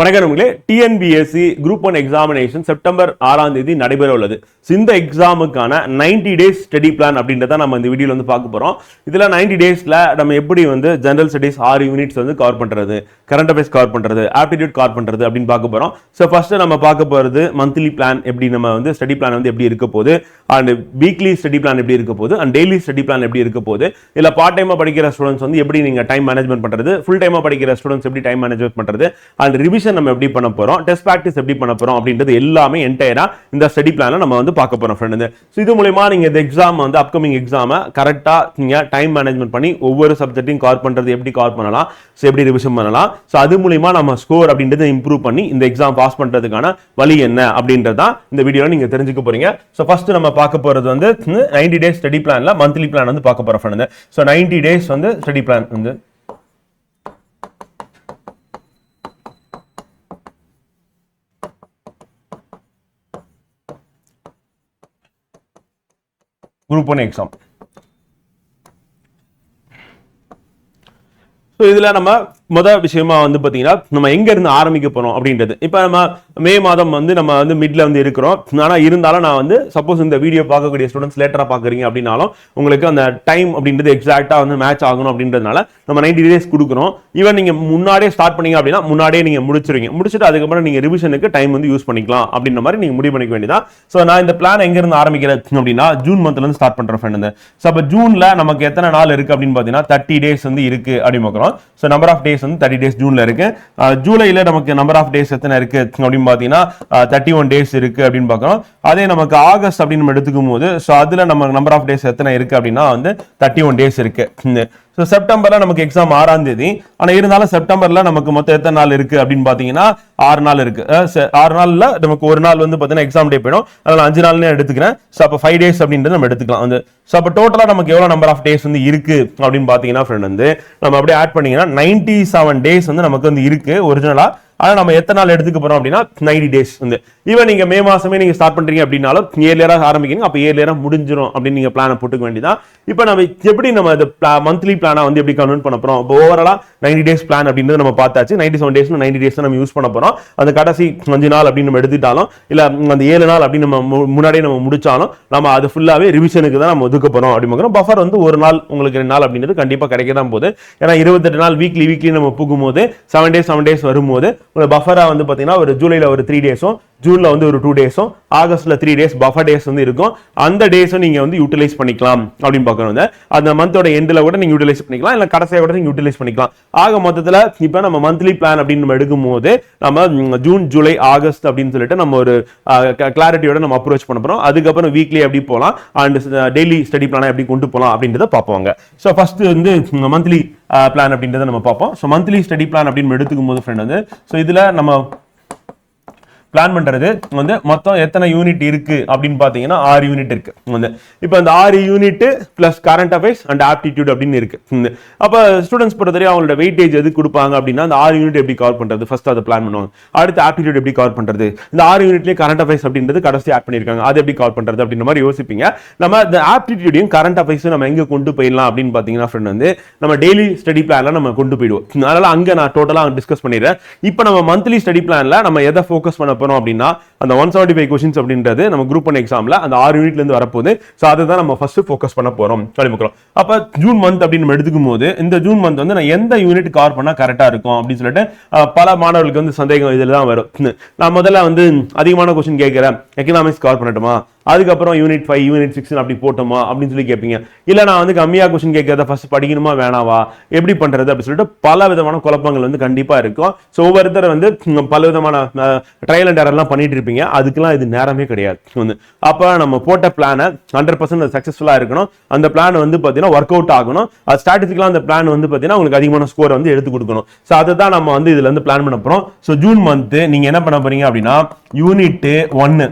வணக்கம். TNPSC group 1 examination September 6ஆம் தேதி நடைபெற உள்ளது. இந்த எக்ஸாமுக்கான 90 டேஸ் ஸ்டடி பிளான் அப்படின்றத நம்ம இந்த வீடியோல வந்து பார்க்க போறோம். இதுல 90 டேஸ்ல நம்ம எப்படி வந்து ஜெனரல் ஸ்டடிஸ் 6 யூனிட்ஸ் வந்து கவர் பண்றது, கரண்ட் அஃபேர்ஸ் கவர் பண்றது, ஆப்டிடியூட் கவர் பண்றது அப்படின்னு பார்க்க போறோம். ஸோ ஃபர்ஸ்ட் நம்ம பார்க்க போறது மந்த்லி பிளான் எப்படி நம்ம வந்து ஸ்டடி பிளான் வந்து எப்படி இருக்க போகுது, அண்ட் வீக்லி ஸ்டடி பிளான் எப்படி இருக்க போகுது, அண்ட் டெய்லி ஸ்டடி பிளான் எப்படி இருக்க போகுது, இல்ல பார்ட் டைமா படிக்கிற ஸ்டூடெண்ட்ஸ் வந்து எப்படி நீங்க டைம் மேனேஜ்மெண்ட் பண்றது, ஃபுல் டைமா படிக்கிற ஸ்டூடெண்ட்ஸ் எப்படி டைம் மேனேஜ்மெண்ட் பண்றது, அண்ட் ரிவிஷன் நம்ம எப்படி பண்ண போறோம், டெஸ்ட் பிராக்டிஸ் எப்படி பண்ண போறோம் அப்படின்றது எல்லாமே என்டையரா இந்த ஸ்டடி பிளான்ல நம்ம வந்து பார்க்க போறோம் ஃப்ரெண்ட். சோ இது மூலமா நீங்க இந்த எக்ஸாம் வந்து அப்கமிங் எக்ஸாம கரெக்ட்டா நீங்க டைம் மேனேஜ்மெண்ட் பண்ணி ஒவ்வொரு சப்ஜெக்ட்டையும் கவர் பண்றது எப்படி கவர் பண்ணலாம், சோ எப்படி ரிவிஷன் பண்ணலாம், சோ அது மூலமா நம்ம ஸ்கோர் அப்படின்றத இம்ப்ரூவ் பண்ணி இந்த எக்ஸாம் பாஸ் பண்றதுக்கான வழி என்ன அப்படின்றத இந்த வீடியோல நீங்க தெரிஞ்சுக்க போறீங்க. சோ ஃபர்ஸ்ட் நம்ம பார்க்க போறது வந்து 90 டேஸ் ஸ்டடி பிளான்ல மந்த்லி பிளான் வந்து பார்க்க போறோம் ஃப்ரெண்ட். சோ 90 டேஸ் வந்து ஸ்டடி பிளான் வந்து Group 1 exam. ஸோ இதில் நம்ம முதல் விஷயமா வந்து பார்த்தீங்கன்னா நம்ம எங்க இருந்து ஆரம்பிக்க போறோம் அப்படின்றது. இப்போ நம்ம மே மாதம் வந்து நம்ம வந்து மிட்ல வந்து இருக்கிறோம். ஆனால் இருந்தாலும் நான் வந்து சப்போஸ் இந்த வீடியோ பார்க்கக்கூடிய ஸ்டூடெண்ட்ஸ் லேட்டரா பார்க்குறீங்க அப்படின்னாலும் உங்களுக்கு அந்த டைம் அப்படின்றது எக்ஸாக்டா வந்து மேட்ச் ஆகணும் அப்படின்றதுனால நம்ம 90 டேஸ் கொடுக்குறோம். ஈவன் நீங்க முன்னாடியே ஸ்டார்ட் பண்ணீங்க அப்படின்னா முன்னாடியே நீங்க முடிச்சுட்டு அதுக்கப்புறம் நீங்க ரிவிஷனுக்கு டைம் வந்து யூஸ் பண்ணிக்கலாம் அப்படின்ற மாதிரி நீங்க முடிவு பண்ணிக்க வேண்டியதான். ஸோ நான் இந்த பிளான் எங்க இருந்து ஆரம்பிக்கிறேன் அப்படின்னா ஜூன் மந்த்ல இருந்து ஸ்டார்ட் பண்றேன் ஃப்ரெண்ட். ஸோ அப்போ ஜூன்ல நமக்கு எத்தனை நாள் இருக்கு அப்படின்னு பார்த்தீங்கன்னா 30 டேஸ் வந்து இருக்கு அப்படின்னு பார்க்குறோம். So number of days வந்து 30 days ஜூன்ல இருக்கு. ஜூலைல நமக்கு number of days எத்தனை இருக்கு அப்படின்னு பாத்தீங்கன்னா 31 days இருக்கு அப்படின்னு பார்க்கிறோம். அதே நமக்கு ஆகஸ்ட் அப்படின்னு நம்ம எடுத்துக்கும் போது சோ அதுல நம்ம number of days எத்தனை இருக்கு அப்படின்னா வந்து 31 days இருக்கு. ஸோ செப்டம்பர்ல நமக்கு எக்ஸாம் 6ஆம் தேதி. ஆனால் இருந்தாலும் செப்டம்பர்ல நமக்கு மொத்தம் எத்தனை நாள் இருக்கு அப்படின்னு பாத்தீங்கன்னா 6 நாள் இருக்கு. 6 நாள்ல நமக்கு ஒரு நாள் வந்து பாத்தீங்கன்னா எக்ஸாம் டே போயிடும். அதனால 5 நாள்னு எடுத்துக்கிறேன். ஸோ அப்போ 5 டேஸ் அப்படின்றது நம்ம எடுத்துக்கலாம் வந்து. ஸோ அப்போ டோட்டலா நமக்கு எவ்வளவு நம்பர் ஆஃப் டேஸ் வந்து இருக்கு அப்படின்னு பாத்தீங்கன்னா ஃப்ரெண்ட் வந்து நம்ம அப்படியே ஆட் பண்ணீங்கன்னா 97 டேஸ் வந்து நமக்கு வந்து இருக்கு ஒரிஜினலா. ஆனா நம்ம எத்தனை நாள் எடுத்துக்க போறோம் அப்படின்னா 90 டேஸ் வந்து. ஈவன் நீங்க மே மாசமே நீங்க ஸ்டார்ட் பண்றீங்க அப்படின்னாலும் ஏர்லியரா ஆரம்பிக்கிறீங்க, அப்ப ஏர்லியரா முடிஞ்சிடும் அப்படின்னு நீங்க பிளான போட்டுக்க வேண்டியதான். இப்போ நம்ம எப்படி நம்ம மந்த்லி பிளானா வந்து எப்படி கன்வெர்ட் பண்ண போறோம், இப்போ ஓவராலா 90 டேஸ் பிளான் அப்படின்றது நம்ம பார்த்தாச்சு. 97 டேஸ் 90 டேஸ் நம்ம யூஸ் பண்ண போறோம். அந்த கடைசி 5 நாள் அப்படின்னு நம்ம எடுத்துட்டாலும் இல்ல அந்த 7 நாள் அப்படின்னு நம்ம முன்னாடியே நம்ம முடிச்சாலும் நம்ம அது ஃபுல்லாவே ரிவிஷனுக்கு தான் நம்ம ஒதுக்க போறோம் அப்படின்னு பஃபர் வந்து ஒரு நாள் உங்களுக்கு 2 நாள் அப்படின்றது கண்டிப்பா கிடைக்க தான் போகுது. ஏன்னா 28 நாள் வீக்லி நம்ம போகும்போது 7 டேஸ் வரும்போது பஃபரா வந்து பாத்தீங்கன்னா ஒரு ஜூலைல ஒரு 3 டேஸும் ஜூன்ல வந்து ஒரு 2 டேஸும் ஆகஸ்ட்ல 3 டேஸ் பஃபர் டேஸ் வந்து இருக்கும். அந்த டேஸும் நீங்க வந்து யூட்டிலைஸ் பண்ணிக்கலாம் அப்படின்னு பார்க்கணும். அந்த மந்தோட எண்ட்ல கூட நீங்க யூட்டிலைஸ் பண்ணிக்கலாம், இல்ல கடைசியா கூட நீங்க யூட்டிலைஸ் பண்ணிக்கலாம். ஆக மொத்தத்துல இப்ப நம்ம மந்த்லி பிளான் அப்படின்னு நம்ம எடுக்கும் போது நம்ம ஜூன் ஜூலை ஆகஸ்ட் அப்படின்னு சொல்லிட்டு நம்ம ஒரு கிளாரிட்டியோட நம்ம அப்ரோச் பண்ண போறோம். அதுக்கப்புறம் வீக்லி எப்படி போகலாம் அண்ட் டெய்லி ஸ்டடி பிளானை எப்படி கொண்டு போகலாம் அப்படின்றத பார்ப்போங்க. ஸோ ஃபர்ஸ்ட் வந்து மந்த்லி பிளான் அப்படின்றத நம்ம பார்ப்போம். ஸோ மந்த்லி ஸ்டடி பிளான் அப்படின்னு எடுத்துக்கும் போது ஃப்ரெண்ட் வந்து ஸோ இதுல நம்ம பிளான் பண்றது வந்து மொத்தம் எத்தனை யூனிட் இருக்கு அப்படின்னு பாத்தீங்கன்னா 6 யூனிட் இருக்கு வந்து. இப்போ அந்த 6 unit plus current affairs and aptitude அப்படின்னு இருக்கு. அப்ப ஸ்டூடெண்ட்ஸ் பொறுத்தவரை அவங்களோட வெயிட்டேஜ் எது கொடுப்பாங்க அப்படின்னா அந்த 6 யூனிட் எப்படி கவர் பண்றது ஃபர்ஸ்ட் அதை பிளான் பண்ணுவாங்க. அடுத்து ஆப்டிடியூட் எப்படி கவர் பண்றது, இந்த 6 யூனிட்லயே கரண்ட் அஃபேர்ஸ் அப்படின்றது கடைசி ஆட் பண்ணிருக்காங்க, அது எப்படி கவர் பண்றது அப்படின்ற மாதிரி யோசிப்பீங்க. நம்ம இந்த ஆப்டிடியூடையும் கரண்ட் அஃபேர்ஸும் நம்ம எங்க கொண்டு போயிடலாம் அப்படின்னு பாத்தீங்கன்னா ஃப்ரெண்ட் வந்து நம்ம டெய்லி ஸ்டடி பிளான்ல நம்ம கொண்டு போயிடுவோம். அதனால அங்க நான் டோட்டலா டிஸ்கஸ் பண்ணிடுறேன். இப்போ நம்ம மந்த்லி ஸ்டடி பிளான்ல நம்ம எதை ஃபோக்கஸ் பண்ண அப்படின்னா அந்த 175 क्वेश्चंस அப்படின்றது நம்ம குரூப் 1 எக்ஸாம்ல அந்த 6 யூனிட்ல இருந்து வரப்போகுது. சோ அதை தான் நம்ம ஃபர்ஸ்ட் ஃபோக்கஸ் பண்ண போறோம் சொல்லிக்கிறோம். அப்ப ஜூன் மந்த் அப்படின்னு நம்ம எடுத்துக்கும் போது இந்த ஜூன் மந்த் வந்து நான் எந்த யூனிட் கவர் பண்ணா கரெக்டா இருக்கும் அப்படின்னு சொல்லிட்டு பல மாணவர்களுக்கு வந்து சந்தேகம் இதுல தான் வரும். நான் முதல்ல வந்து அதிகமான क्वेश्चन கேட்கிறேன், எக்கனாமிக்ஸ் கவர் பண்ணட்டுமா, அதுக்கப்புறம் யூனிட் 5 யூனிட் 6 அப்படி போட்டோமா அப்படின்னு சொல்லி கேட்பீங்க. இல்ல நான் வந்து கம்மியா क्वेश्चन கேட்கறத ஃபர்ஸ்ட் படிக்கணுமா வேணாவா, எப்படி பண்றது அப்படின்னு சொல்லிட்டு பல விதமான குழப்பங்கள் வந்து கண்டிப்பா இருக்கும். ஸோ ஒவ்வொருத்தர் வந்து பல விதமான ட்ரையல் அண்ட் எரர்லாம் பண்ணிட்டு இருப்பீங்க. அதுக்கெல்லாம் இது நேரமே கிடையாது. அப்ப நம்ம போட்ட பிளானை 100% சக்சஸ்ஃபுல்லா இருக்கணும். அந்த பிளான் வந்து பாத்தீங்கன்னா ஒர்க் அவுட் ஆகணும். அது ஸ்ட்ராட்டஜிக்கலா அந்த பிளான் வந்து பாத்தீங்கன்னா உங்களுக்கு அதிகமான ஸ்கோர் வந்து எடுத்து கொடுக்கணும். ஸோ அதை தான் நம்ம வந்து இதுல இருந்து பிளான் பண்ண போறோம். ஸோ ஜூன் மந்த் நீங்க என்ன பண்ண போறீங்க அப்படின்னா யூனிட் 1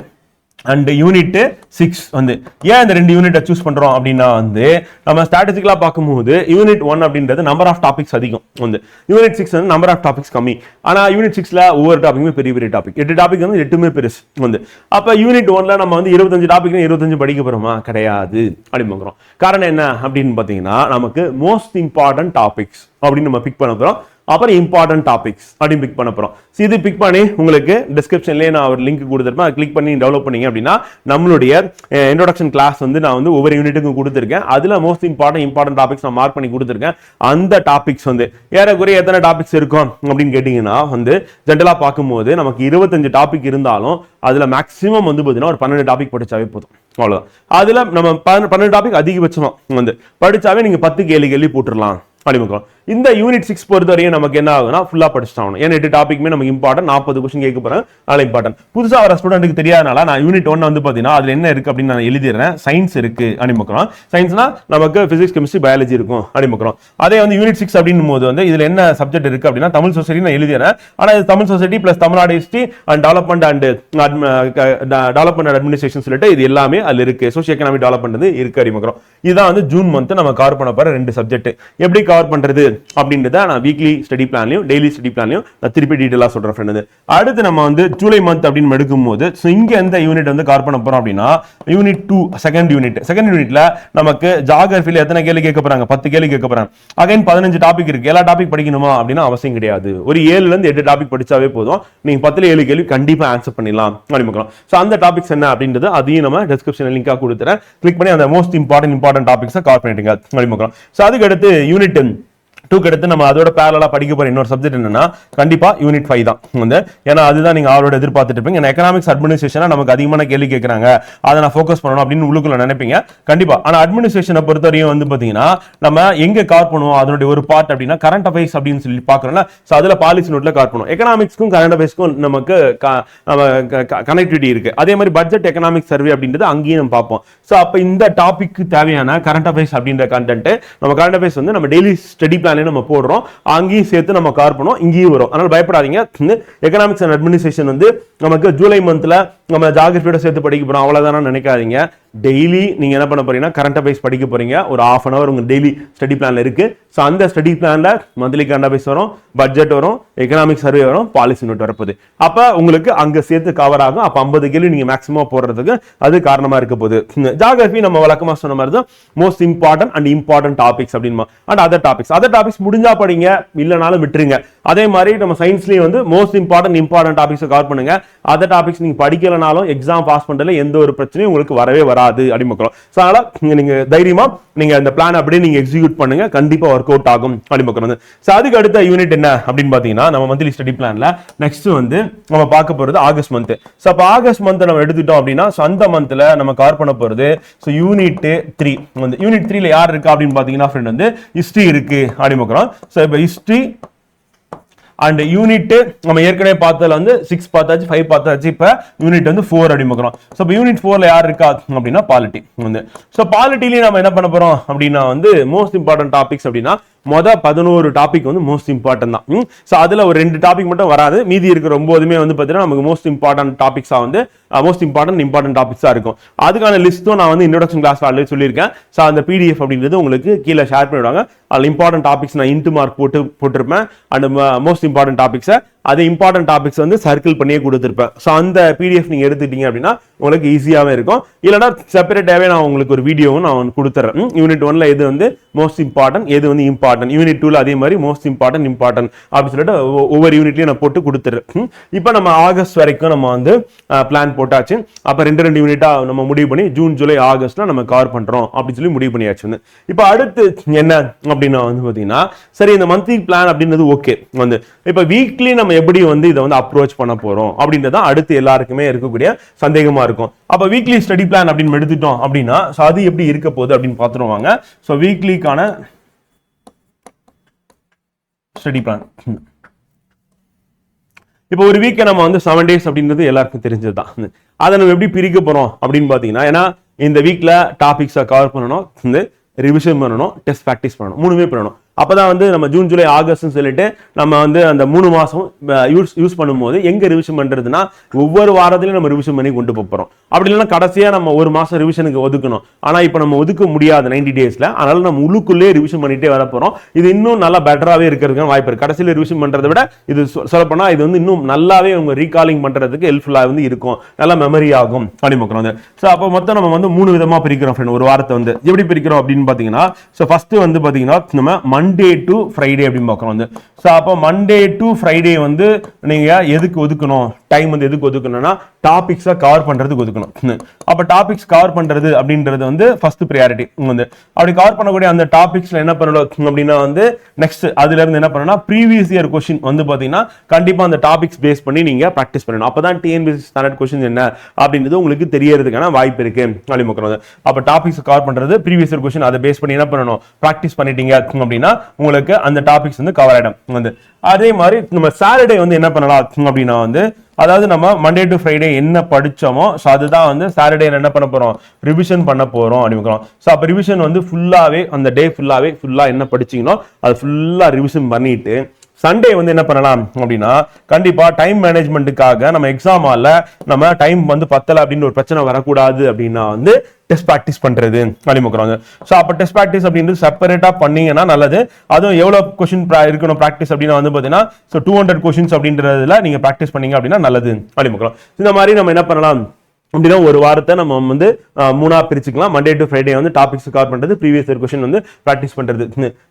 அண்ட் யூனிட் 6 வந்து ஏன் இந்த 2 யூனிட்டை சூஸ் பண்றோம் அப்படின்னா வந்து நம்ம ஸ்ட்ராட்டஜிக்கலா பார்க்கும்போது யூனிட் 1 அப்படின்றது நம்பர் ஆஃப் டாபிக்ஸ் அதிகம் வந்து, யூனிட் 6 வந்து நம்பர் ஆஃப் டாபிக்ஸ் கம்மி. ஆனா யூனிட் 6ல ஒவ்வொரு டாபிக்குமே பெரிய டாபிக், 8 டாபிக் வந்து 8மே பெருசு வந்து. அப்ப யூனிட் 1ல நம்ம வந்து 25 டாபிக் 25 படிக்க போறோமா, கிடையாது அப்படின்னு பார்க்குறோம். காரணம் என்ன அப்படின்னு பாத்தீங்கன்னா நமக்கு மோஸ்ட் இம்பார்ட்டன்ட் டாபிக்ஸ் அப்படின்னு நம்ம பிக் பண்ண போறோம். அப்புறம் இம்பார்ட்டன்ட் டாபிக்ஸ் அப்படின்னு பிக் பண்ண போறோம். இது பிக் பண்ணி உங்களுக்கு டிஸ்கிரிப்ஷன்லேயே நான் ஒரு லிங்க் கொடுத்துருப்பேன், அதை கிளிக் பண்ணி டெவலப் பண்ணீங்க அப்படின்னா நம்மளுடைய இன்ட்ரோடக்ஷன் கிளாஸ் வந்து நான் வந்து ஒவ்வொரு யூனிட்டுக்கும் கொடுத்துருக்கேன். அதுல மோஸ்ட் இம்பார்ட்டன்ட் டாபிக்ஸ் நான் மார்க் பண்ணி கொடுத்துருக்கேன். அந்த டாபிக்ஸ் வந்து ஏறக்குறைய எத்தனை டாபிக்ஸ் இருக்கும் அப்படின்னு கேட்டீங்கன்னா வந்து ஜென்ரலா பார்க்கும்போது நமக்கு 25 டாபிக் இருந்தாலும் அதுல மேக்ஸிமம் வந்து பார்த்தீங்கன்னா ஒரு 12 டாபிக் படிச்சாவே போதும், அவ்வளவுதான். அதுல நம்ம 12 டாபிக் அதிகபட்சமா வந்து படிச்சாவே நீங்க 10 கேள்வி போட்டுடலாம் அப்படிமுக்கிறோம். இந்த யூனிட் 6 பொறுத்தவரையும் நமக்கு என்ன ஆகுனா ஃபுல்லா படிச்சுட்டாகணும். ஏன்னா 8 டாபிக்மே நமக்கு இம்பார்ட்டன்ட், 40 கொஸ்டின் கேட்க போறேன், அதனால இம்பார்ட்டன்ட். புதுசா வர ஸ்டூடெண்ட்டுக்கு தெரியாதனால நான் யூனிட் 1 வந்து பாத்தீங்கன்னா அதுல என்ன இருக்கு அப்படின்னு நான் எழுதிடுறேன். சயின்ஸ் இருக்கு அப்படிமுக்கிறோம். சயின்ஸ்னா நமக்கு பிசிக்ஸ், கெமிஸ்ட்ரி, பயாலஜி இருக்கும் அப்படிமுக்கிறோம். அதே வந்து யூனிட் 6 அப்படின்னும் போது வந்து இதுல என்ன சப்ஜெக்ட் இருக்கு அப்படின்னா தமிழ் சொசைட்டி நான் எழுதிடுறேன். ஆனா இது Tamil society plus Tamil Nadu history and development and administration சொல்லிட்டு இது எல்லாமே அதுல இருக்கு. சோசியோ எக்கனாமிக் டெவலப்மெண்ட் இருக்கு அப்படிமுக்கிறோம். இதுதான் வந்து ஜூன் மந்த் நம்ம கவர் பண்ண போற 2 சப்ஜெக்ட். எப்படி கவர் பண்றது அப்படின்றத நான் வீக்லி ஸ்டடி பிளான்லயும் டெய்லி ஸ்டடி பிளான்லயும் நான் திருப்பி டீடைலா சொல்றேன் ஃப்ரெண்ட். அடுத்து நம்ம வந்து ஜூலை மந்த் அப்படின்னு எடுக்கும்போது இங்க எந்த யூனிட் வந்து கவர் பண்ண போறோம் அப்படின்னா யூனிட் 2 செகண்ட் யூனிட்ல நமக்கு ஜியோகிராஃபில எத்தனை கேள்வி கேட்க போறாங்க? 10 கேள்வி கேட்க போறாங்க. அகைன் 15 டாபிக் இருக்கு. எல்லா டாபிக் படிக்கணுமா அப்படின்னா அவசியம் கிடையாது. ஒரு 7ல இருந்து 8 டாபிக் படிச்சாவே போதும். நீங்க 10ல 7 கேள்வி கண்டிப்பா ஆன்சர் பண்ணிடலாம் அப்படிமுக்கலாம். சோ அந்த டாபிக்ஸ் என்ன அப்படின்றது அதையும் நம்ம டிஸ்கிரிப்ஷன்ல லிங்கா கொடுத்துறேன். கிளிக் பண்ணி அந்த மோஸ்ட் இம்பார்ட்டன்ட் டாபிக்ஸை கவர் பண்ணிடுங்க அப்படிமுக்கலாம். சோ அதுக்கு அடுத்து யூனிட் 2 அடுத்து நம்ம அதோட பேரலா படிக்க போற இன்னொரு சப்ஜெக்ட் என்னன்னா கண்டிப்பா யூனிட் 5 தான் வந்து. ஏன்னா அதுதான் நீங்க அவரோட எதிர்பார்த்துட்டு இருப்பீங்க. ஏன்னா எக்கனாமிக்ஸ் அட்மினிஸ்ட்ரேஷனா நமக்கு அதிகமான கேள்வி கேட்கறாங்க, அதை நான் ஃபோக்கஸ் பண்ணணும் அப்படின்னு உள்ளுக்குள்ள நினைப்பீங்க கண்டிப்பா. ஆனா அட்மினிஸ்ட்ரேஷனை பொறுத்தவரையும் வந்து பாத்தீங்கன்னா நம்ம எங்க கவர் பண்ணுவோம் அதனுடைய ஒரு பார்ட் அப்படின்னா கரண்ட் அஃபேர்ஸ் அப்படின்னு சொல்லி பாக்குறோம்ல. சோ அதுல பாலிசி நோட்ல கவர் பண்ணுவோம். எக்கனாமிக்ஸ்க்கும் கரண்ட் அஃபேர்ஸ்க்கும் நமக்கு கனெக்டிவிட்டி இருக்கு. அதே மாதிரி பட்ஜெட் எக்கனாமிக் சர்வே அப்படின்றது அங்கேயும் நம்ம பார்ப்போம். சோ அப்ப இந்த டாபிக் தேவையான கரண்ட் அஃபேர்ஸ் அப்படின்ற கண்டென்ட் நம்ம கரண்ட் அஃபேர்ஸ் வந்து நம்ம டெய்லி ஸ்டடி பிளான் நம்ம போடுறோம். அங்கேயும் சேர்த்து நம்ம கவர் பண்ணுவோம், இங்கேயும் வரும். அதனால பயப்படாதீங்க. எக்கனாமிக்ஸ் அண்ட் அட்மினிஸ்ட்ரேஷன் வந்து நமக்கு ஜூலை மந்த்ல நம்ம ஜியோகிராஃபியோட சேர்த்து படிக்க போறோம் அவ்வளவுதான் நினைக்காதீங்க. டெய்லி நீங்க என்ன பண்ண போறீங்கன்னா கரண்ட் அஃபேர்ஸ் படிக்க போறீங்க. ஒரு ½ hour உங்க டெய்லி ஸ்டடி பிளான்ல இருக்கு. சோ அந்த ஸ்டடி பிளான்ல மந்த்லி கரண்ட் அஃபேர்ஸ் வரும், பட்ஜெட் வரும், எக்கனாமிக் சர்வே வரும், பாலிசி நோட் வரப்போகுது. அப்ப உங்களுக்கு அங்க சேர்த்து கவர் ஆகும். அப்ப 50 கேள்வி நீங்க மேக்ஸிமம் போடுறதுக்கு அது காரணமா இருக்க போகுது. ஜியோகிராஃபி நம்ம வழக்கமா சொன்ன மாதிரி தான் மோஸ்ட் இம்பார்ட்டன்ட் டாபிக்ஸ் அப்படிமா. அண்ட் அதர் டாபிக்ஸ் முடிஞ்சா படிங்க, இல்லனாலும் விட்டுருங்க. அதே மாதிரி நம்ம சயின்ஸ்லயும் வந்து மோஸ்ட் இம்பார்ட்டன்ட் டாபிக்ஸ் கவர் பண்ணுங்க. அதர் டாபிக்ஸ் நீங்க படிக்கலனாலும் எக்ஸாம் பாஸ் பண்றதுல எந்த ஒரு பிரச்சனையும் உங்களுக்கு வரவே வராது அடிமக்கலாம். சோ அதனால நீங்க தைரியமா நீங்க இந்த பிளான் அப்படியே நீங்க எக்ஸிக்யூட் பண்ணுங்க, கண்டிப்பா ஒர்க் அவுட் ஆகும் அடிமக்கலாம். சோ அதுக்கு அடுத்த யூனிட் என்ன அப்படின்னு பாத்தீங்கன்னா நம்ம மந்த்லி ஸ்டடி பிளான்ல நெக்ஸ்ட் வந்து நம்ம பார்க்க போறது ஆகஸ்ட் மந்த். சோ அப்ப ஆகஸ்ட் மந்த் நம்ம எடுத்துட்டோம் அப்படின்னா அந்த மந்த்ல நம்ம கவர் பண்ண போறது சோ யூனிட் 3 வந்து. யூனிட் 3ல யார் இருக்கு அப்படின்னு பாத்தீங்கன்னா ஃப்ரெண்ட் வந்து ஹிஸ்டரி இருக்கு அடிமக்கலாம். சோ இப்ப ஹிஸ்டரி அண்ட் யூனிட் நம்ம ஏற்கனவே பார்த்ததுல வந்து 6 பார்த்தாச்சு, 5 பார்த்தாச்சு. இப்ப யூனிட் வந்து 4 அப்படிமுக்கிறோம். சோ இப்போ யூனிட் 4ல யார் இருக்கா அப்படின்னா பாலிட்டி வந்து. சோ பாலிட்டிலயும் நம்ம என்ன பண்ண போறோம் அப்படின்னா வந்து மோஸ்ட் இம்பார்ட்டன்ட் டாபிக்ஸ் அப்படின்னா 11 டாபிக் வந்து மோஸ்ட் இம்பார்ட்டன்ட் தான். சோ அதுல ஒரு 2 டாபிக் மட்டும் வராது, மீதி இருக்கிற 9மே வந்து பாத்தீங்கன்னா நமக்கு மோஸ்ட் இம்பார்ட்டன்ட் டாபிக்ஸா வந்து மோஸ்ட் இம்பார்ட்டன்ட் டாபிக்ஸா இருக்கும். அதுக்கான லிஸ்ட்டும் நான் வந்து இன்ட்ரோடக்ஷன் கிளாஸ்ல ஆல்ரெடி சொல்லியிருக்கேன். சோ அந்த PDF அப்படின்றது உங்களுக்கு கீழே ஷேர் பண்ணிடுவாங்க. அதுல இம்பார்ட்டன்ட் டாபிக்ஸ் நான் இன்ட் மார்க் போட்டிருப்பேன். அண்ட் மோஸ்ட் இம்பார்ட்டன்ட் டாபிக்ஸை அது இம்பார்ட்டன்ட் டாபிக்ஸ் வந்து சர்க்கிள் பண்ணியே கொடுத்துருப்பேன். ஸோ அந்த PDF நீங்க எடுத்துட்டீங்க அப்படின்னா உங்களுக்கு ஈஸியாவே இருக்கும். இல்லைன்னா செப்பரேட்டாவே நான் உங்களுக்கு ஒரு வீடியோவும் நான் கொடுத்துறேன். யூனிட் 1ல எது வந்து மோஸ்ட் இம்பார்ட்டன்ட், எது வந்து இம்பார்ட்டன்ட், யூனிட் 2ல அதே மாதிரி மோஸ்ட் இம்பார்ட்டன்ட் அப்படின்னு சொல்லிட்டு ஒவ்வொரு யூனிட்லயும் நான் போட்டு கொடுத்துறேன். இப்போ நம்ம ஆகஸ்ட் வரைக்கும் நம்ம வந்து பிளான் போட்டாச்சு. அப்ப 2 யூனிட்டா நம்ம முடிவு பண்ணி ஜூன், ஜூலை, ஆகஸ்ட்ல நம்ம கவர் பண்றோம் அப்படின்னு சொல்லி முடிவு பண்ணியாச்சு. வந்து இப்போ அடுத்து என்ன அப்படின்னா வந்து பாத்தீங்கன்னா சரி இந்த மந்த்லி பிளான் அப்படின்றது ஓகே வந்து. இப்போ வீக்லி நம்ம எப்படி வந்து இதை வந்து அப்ரோச் பண்ண போறோம் அப்படின்றத அடுத்து எல்லாருக்குமே இருக்கக்கூடிய சந்தேகமா இருக்கும். அப்ப வீக்லி ஸ்டடி பிளான் அப்படின்னு எடுத்துட்டோம் அப்படின்னா அது எப்படி இருக்க போகுது அப்படின்னு பார்த்துருவாங்க. ஸோ வீக்லிக்கான ஸ்டடி பிளான் இப்போ ஒரு வீக்கை நம்ம வந்து 7 days அப்படின்றது எல்லாருக்கும் தெரிஞ்சதுதான். அதை நம்ம எப்படி பிரிக்க போறோம் அப்படின்னு பாத்தீங்கன்னா ஏன்னா இந்த வீக்ல டாபிக்ஸை கவர் பண்ணணும், ரிவிஷன் பண்ணணும், டெஸ்ட் ப்ராக்டிஸ் பண்ணணும், 3மே பண்ணணும். அப்பதான் வந்து நம்ம ஜூன், ஜூலை, ஆகஸ்ட் சொல்லிட்டு நம்ம வந்து அந்த 3 மாசம் யூஸ் பண்ணும்போது எங்க ரிவிஷன் பண்றதுன்னா ஒவ்வொரு வாரத்திலையும் நம்ம ரிவிஷன் பண்ணி கொண்டு போறோம். அப்படி இல்லைன்னா கடைசியா நம்ம ஒரு மாசம் ரிவிஷனுக்கு ஒதுக்கணும். ஆனா இப்ப நம்ம ஒதுக்க முடியாது 90 daysல. அதனால நம்ம உள்ளுக்குள்ளே ரிவிஷன் பண்ணிட்டே வர போறோம். இது இன்னும் நல்லா பெட்டராவே இருக்கிறதுக்கு வாய்ப்பு இருக்கு. கடைசியில ரிவிஷன் பண்றதை விட இது சொல்லப்போனா இது வந்து இன்னும் நல்லாவே உங்க ரீகாலிங் பண்றதுக்கு ஹெல்ப்ஃபுல்லா வந்து இருக்கும், நல்லா மெமரி ஆகும் அப்படிமுக்கிறோம். ஸோ அப்போ மொத்தம் நம்ம வந்து 3 விதமா பிரிக்கிறோம் ஃப்ரெண்ட். ஒரு வாரத்தை வந்து எப்படி பிரிக்கிறோம் அப்படின்னு பாத்தீங்கன்னா ஃபர்ஸ்ட் வந்து பாத்தீங்கன்னா நம்ம மண்டே டு ஃப்ரைடே அப்படின்னு பார்க்குறோம் வந்து. ஸோ அப்போ மண்டே டு ஃப்ரைடே வந்து நீங்கள் எதுக்கு ஒதுக்கணும், டைம் வந்து எதுக்கு ஒதுக்கணும்னா டாபிக்ஸை கவர் பண்ணுறதுக்கு ஒதுக்கணும். அப்போ டாபிக்ஸ் கவர் பண்ணுறது அப்படின்றது வந்து ஃபர்ஸ்ட் ப்ரியாரிட்டி வந்து. அப்படி கவர் பண்ணக்கூடிய அந்த டாபிக்ஸில் என்ன பண்ணணும் அப்படின்னா வந்து நெக்ஸ்ட் அதுலேருந்து என்ன பண்ணணும்னா ப்ரீவியஸ் இயர் கொஸ்டின் வந்து பார்த்தீங்கன்னா கண்டிப்பாக அந்த டாபிக்ஸ் பேஸ் பண்ணி நீங்கள் ப்ராக்டிஸ் பண்ணணும். அப்போ தான் டிஎன்பிஎஸ்சி ஸ்டாண்டர்ட் கொஸ்டின் என்ன அப்படின்றது உங்களுக்கு தெரியறதுக்கான வாய்ப்பு இருக்கு அப்படின்னு. அப்போ டாபிக்ஸ் கவர் பண்ணுறது ப்ரீவியஸ் இயர் கொஸ்டின் அதை பேஸ் பண்ணி என்ன பண்ணணும், ப்ராக்டிஸ் பண்ணிட்டீங்க அப்படின்னா உங்களுக்கு அந்த டாபிக்ஸ் வந்து கவர் ஆகிடும் வந்து. அதே மாதிரி நம்ம சாட்டர்டே வந்து என்ன பண்ணலாம் அப்படின்னா வந்து அதாவது நம்ம மண்டே டு ஃப்ரைடே என்ன படிச்சோமோ ஸோ அதுதான் வந்து சாட்டர்டே என்ன பண்ண போறோம், ரிவிஷன் பண்ண போறோம் அப்படின்னு. ஸோ அப்போ ரிவிஷன் வந்து ஃபுல்லாவே அந்த டே ஃபுல்லா என்ன படிச்சீங்களோ அது ஃபுல்லா ரிவிஷன் பண்ணிட்டு சண்டே வந்து என்ன பண்ணலாம் அப்படின்னா கண்டிப்பா டைம் மேனேஜ்மெண்ட்டுக்காக நம்ம எக்ஸாம் ஹால்ல நம்ம டைம் வந்து பத்தல அப்படின்னு ஒரு பிரச்சனை வரக்கூடாது அப்படின்னா வந்து டெஸ்ட் ப்ராக்டிஸ் பண்றது அழிமுக்குறாங்க. ஸோ அப்போ டெஸ்ட் ப்ராக்டிஸ் அப்படின்றது செப்பரேட்டா பண்ணீங்கன்னா நல்லது. அதுவும் எவ்வளவு கொஸ்டின் இருக்கணும் ப்ராக்டிஸ் அப்படின்னா வந்து பாத்தீங்கன்னா 200 கொஸ்டின்ஸ் அப்படின்றதுல நீங்க ப்ராக்டிஸ் பண்ணீங்க அப்படின்னா நல்லது அழிமுக்குறோம். இந்த மாதிரி நம்ம என்ன பண்ணலாம் அப்படின்னா ஒரு வாரத்தை நம்ம வந்து மூணா பிரிச்சுக்கலாம். மண்டே டு ஃப்ரைடே வந்து டாபிக்ஸ் கவர் பண்றது, ப்ரீவியஸ் இயர் கொஸ்டின் வந்து ப்ராக்டிஸ் பண்றது,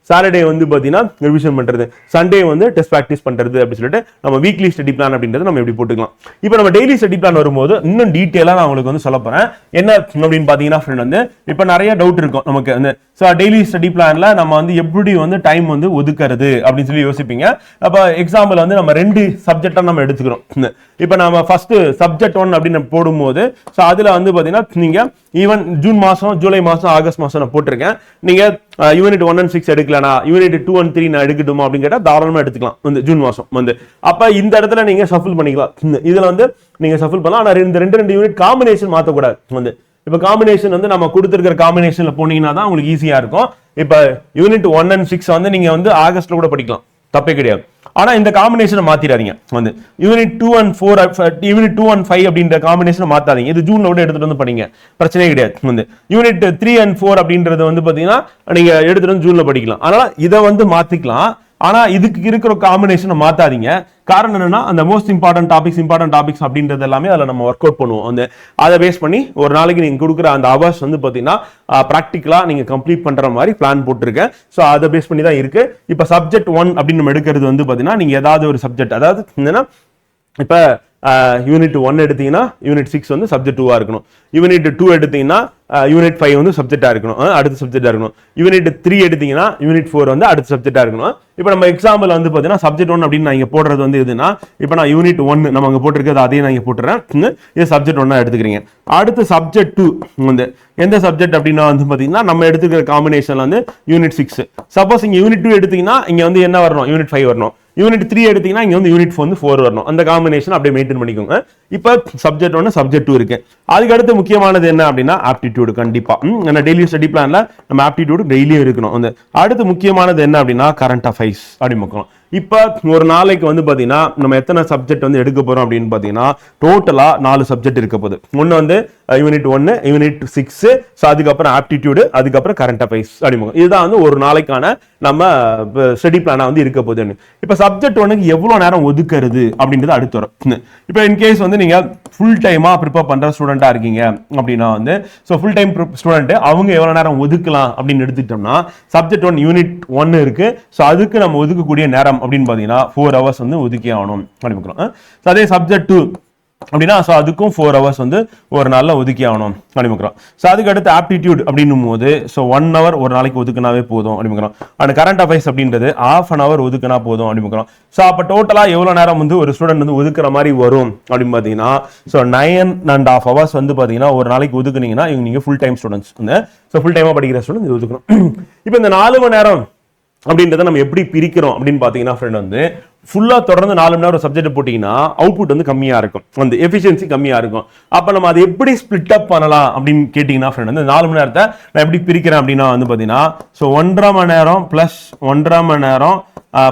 சாட்டர்டே வந்து பாத்தீங்கன்னா ரிவிஷன் பண்றது, சண்டே வந்து டெஸ்ட் ப்ராக்டிஸ் பண்றது அப்படி சொல்லிட்டு நம்ம வீக்லி ஸ்டடி பிளான் அப்படின்றது நம்ம எப்படி போட்டுக்கலாம். இப்போ நம்ம டெய்லி ஸ்டடி பிளான் வரும்போது இன்னும் டீட்டெயிலா நான் உங்களுக்கு வந்து சொல்ல போறேன். என்ன அப்படின்னு பாத்தீங்கன்னா ஃப்ரெண்ட் வந்து இப்போ நிறைய டவுட் இருக்கும் நமக்கு வந்து டெய்லி ஸ்டடி பிளான்ல நம்ம வந்து எப்படி வந்து டைம் வந்து ஒதுக்குறது அப்படின்னு சொல்லி யோசிப்பீங்க. அப்போ எக்ஸாம்பிள் வந்து நம்ம 2 சப்ஜெக்டா நம்ம எடுத்துக்கிறோம். இப்போ நம்ம ஃபர்ஸ்ட் சப்ஜெக்ட் 1 அப்படின்னு போடும்போது ஸோ அதுல வந்து பாத்தீங்கன்னா நீங்க ஈவன் ஜூன் மாசம், ஜூலை மாசம், ஆகஸ்ட் மாசம் நான் போட்டிருக்கேன். நீங்க யூனிட் 1 and 6 எடுக்கலனா யூனிட் 2 and 3 நான் எடுக்கட்டுமா அப்படின்னு கேட்டா தாராளமா எடுத்துக்கலாம் வந்து ஜூன் மாசம் வந்து. அப்ப இந்த இடத்துல நீங்க ஷஃபிள் பண்ணிக்கலாம். இதுல வந்து நீங்க ஷஃபிள் பண்ணலாம். ஆனா ரெண்டு யூனிட் காம்பினேஷன் மாத்தக்கூடாது வந்து. இப்ப காம்பினேஷன் வந்து நம்ம கொடுத்துருக்கிற காம்பினேஷன்ல போனீங்கன்னா தான் உங்களுக்கு ஈஸியா இருக்கும். இப்ப யூனிட் 1 and 6 வந்து நீங்க வந்து ஆகஸ்ட்ல கூட படிக்கலாம், தப்பே கிடையாது. ஆனா இந்த காம்பினேஷனை மாத்திராதீங்க வந்து. யூனிட் 2 and 4 யூனிட் 2 and 5 அப்படின்ற காம்பினேஷனை மாத்தாதீங்க. இது ஜூன்ல கூட எடுத்துட்டு வந்து படிங்க, பிரச்சனையே கிடையாது வந்து. யூனிட் 3 and 4 அப்படின்றது வந்து பாத்தீங்கன்னா நீங்க எடுத்துட்டு வந்து ஜூன்ல படிக்கலாம். அதனால இதை வந்து மாத்திக்கலாம். ஆனா இதுக்கு இருக்கிற காம்பினேஷனை மாத்தாதீங்க. காரணம் என்னன்னா அந்த மோஸ்ட் இம்பார்ட்டன்ட் டாபிக்ஸ் அப்படின்றது எல்லாமே அதில் நம்ம ஒர்க் அவுட் பண்ணுவோம். அந்த அதை பேஸ் பண்ணி ஒரு நாளைக்கு நீங்க கொடுக்குற அந்த அவர்ஸ் வந்து பாத்தீங்கன்னா ப்ராக்டிக்கலா நீங்க கம்ப்ளீட் பண்ற மாதிரி பிளான் போட்டிருக்கேன். ஸோ அதை பேஸ் பண்ணி தான் இருக்கு. இப்போ சப்ஜெக்ட் 1 அப்படின்னு நம்ம எடுக்கிறது வந்து பாத்தீங்கன்னா நீங்க ஏதாவது ஒரு சப்ஜெக்ட், அதாவது என்னன்னா இப்ப யூனிட் 1 எடுத்தீங்கன்னா யூனிட் 6 வந்து சப்ஜெக்ட் 2 இருக்கணும். யூனிட் 2 எடுத்தீங்கன்னா யூனிட் 5 வந்து சப்ஜெக்டா இருக்கணும், அடுத்த சப்ஜெக்டா இருக்கணும். யூனிட் 3 எடுத்தீங்கன்னா யூனிட் 4 வந்து அடுத்த சப்ஜெக்டா இருக்கணும். இப்போ நம்ம எக்ஸாம்பிள் வந்து பாத்தீங்கன்னா சப்ஜெக்ட் 1 அப்படின்னு நான் இங்க போடுறது வந்து எதுனா இப்போ நான் யூனிட் 1 நம்ம அங்க போட்டிருக்கிறது அதே நான் இங்க போட்டுறேன். இது சப்ஜெக்ட் 1 எடுத்துக்கிறீங்க. அடுத்து சப்ஜெக்ட் 2 வந்து எந்த சப்ஜெக்ட் அப்படின்னா வந்து பாத்தீங்கன்னா நம்ம எடுத்துக்கிற காம்பினேஷன்ல வந்து யூனிட் 6. சப்போஸ் இங்க யூனிட் 2 எடுத்தீங்கன்னா இங்க வந்து என்ன வரணும், யூனிட் 5 வரணும். யூனிட் 3 எடுத்தீங்கன்னா இங்க வந்து யூனிட் 4 வரணும். அந்த காம்பினேஷன் அப்படியே மெயின்டைன் பண்ணிக்கோங்க. இப்போ சப்ஜெக்ட் 1 சப்ஜெக்ட் 2 இருக்கு. அதுக்கு அடுத்து முக்கியமானது என்ன அப்படின்னா ஆப்டிடியூட். கண்டிப்பா டெய்லி ஸ்டடி பிளான்ல நம்ம ஆப்டிடியூட் டெய்லியும் இருக்கணும். அடுத்து முக்கியமானது என்ன அப்படின்னா கரண்ட் அஃபேர்ஸ் அப்படின்னு. இப்ப ஒரு நாளைக்கு வந்து பாத்தீங்கன்னா நம்ம எத்தனை சப்ஜெக்ட் வந்து எடுக்க போறோம் அப்படின்னு பாத்தீங்கன்னா டோட்டலா 4 சப்ஜெக்ட் இருக்க போகுது. ஒன்னு வந்து யூனிட் 1, யூனிட் 6, அதுக்கப்புறம் ஆப்டிடியூட், அதுக்கப்புறம் கரண்ட் அஃபேர்ஸ் அப்படின்னு. இதுதான் வந்து ஒரு நாளைக்கான நம்ம ஸ்டடி பிளானா வந்து இருக்க போகுது. இப்ப சப்ஜெக்ட் 1க்கு எவ்வளவு நேரம் ஒதுக்குறது அப்படின்றது அடுத்து வரும். இப்ப இன்கேஸ் வந்து நீங்க ஃபுல் டைமா ப்ரிப்பேர் பண்ற ஸ்டூடெண்டா இருக்கீங்க அப்படின்னா வந்து ஃபுல் டைம் ஸ்டூடெண்ட் அவங்க எவ்வளவு நேரம் ஒதுக்கலாம் அப்படின்னு எடுத்துக்கிட்டோம்னா சப்ஜெக்ட் 1 யூனிட் 1 இருக்கு. ஸோ அதுக்கு நம்ம ஒதுக்கக்கூடிய நேரம் அப்படின்னு பாத்தீங்கன்னா 4 hours வந்து ஒதுக்கி ஆகணும் அப்படின்னு. அதே சப்ஜெக்ட் 2 அப்படின்னா அதுக்கும் 4 hours வந்து ஒரு நாள்ல ஒதுக்கி ஆகணும் அப்படிங்கிறோம். ஸோ அதுக்கு அடுத்து ஆப்டிடியூட் அப்படின்னும் போது 1 hour ஒரு நாளைக்கு ஒதுக்குனாவே போதும் அப்படிங்கிறோம். அண்ட் கரண்ட் அஃபேர்ஸ் அப்படின்றது ½ an hour ஒதுக்குனா போதும் அப்படிங்கிறோம். ஸோ அப்போ டோட்டலா எவ்வளவு நேரம் வந்து ஒரு ஸ்டூடெண்ட் வந்து ஒதுக்குற மாதிரி வரும் அப்படின்னு பாத்தீங்கன்னா 9.5 hours வந்து பாத்தீங்கன்னா ஒரு நாளைக்கு ஒதுக்குனீங்கன்னா நீங்க ஃபுல் டைம் ஸ்டூடெண்ட்ஸ் வந்து ஃபுல் டைமா படிக்கிற ஸ்டூடெண்ட் ஒதுக்கணும். இப்போ இந்த 4 மணி நேரம் அப்படின்றத நம்ம எப்படி பிரிக்கிறோம் அப்படின்னு பாத்தீங்கன்னா ஃப்ரெண்ட் வந்து ஃபுல்லா தொடர்ந்து 4 மணி நேரம் சப்ஜெக்ட் போட்டீங்கன்னா அவுட்புட் வந்து கம்மியா இருக்கும், அந்த எஃபிஷியன்சி கம்மியா இருக்கும். அப்ப நம்ம அதை எப்படி ஸ்பிளிட் அப் பண்ணலாம் அப்படின்னு கேட்டீங்கன்னா ஃப்ரெண்ட் வந்து 4 மணி நேரத்தை நான் எப்படி பிரிக்கிறேன் அப்படின்னா வந்து பாத்தீங்கன்னா 1.5 மணி நேரம் பிளஸ் 1.5 மணி நேரம்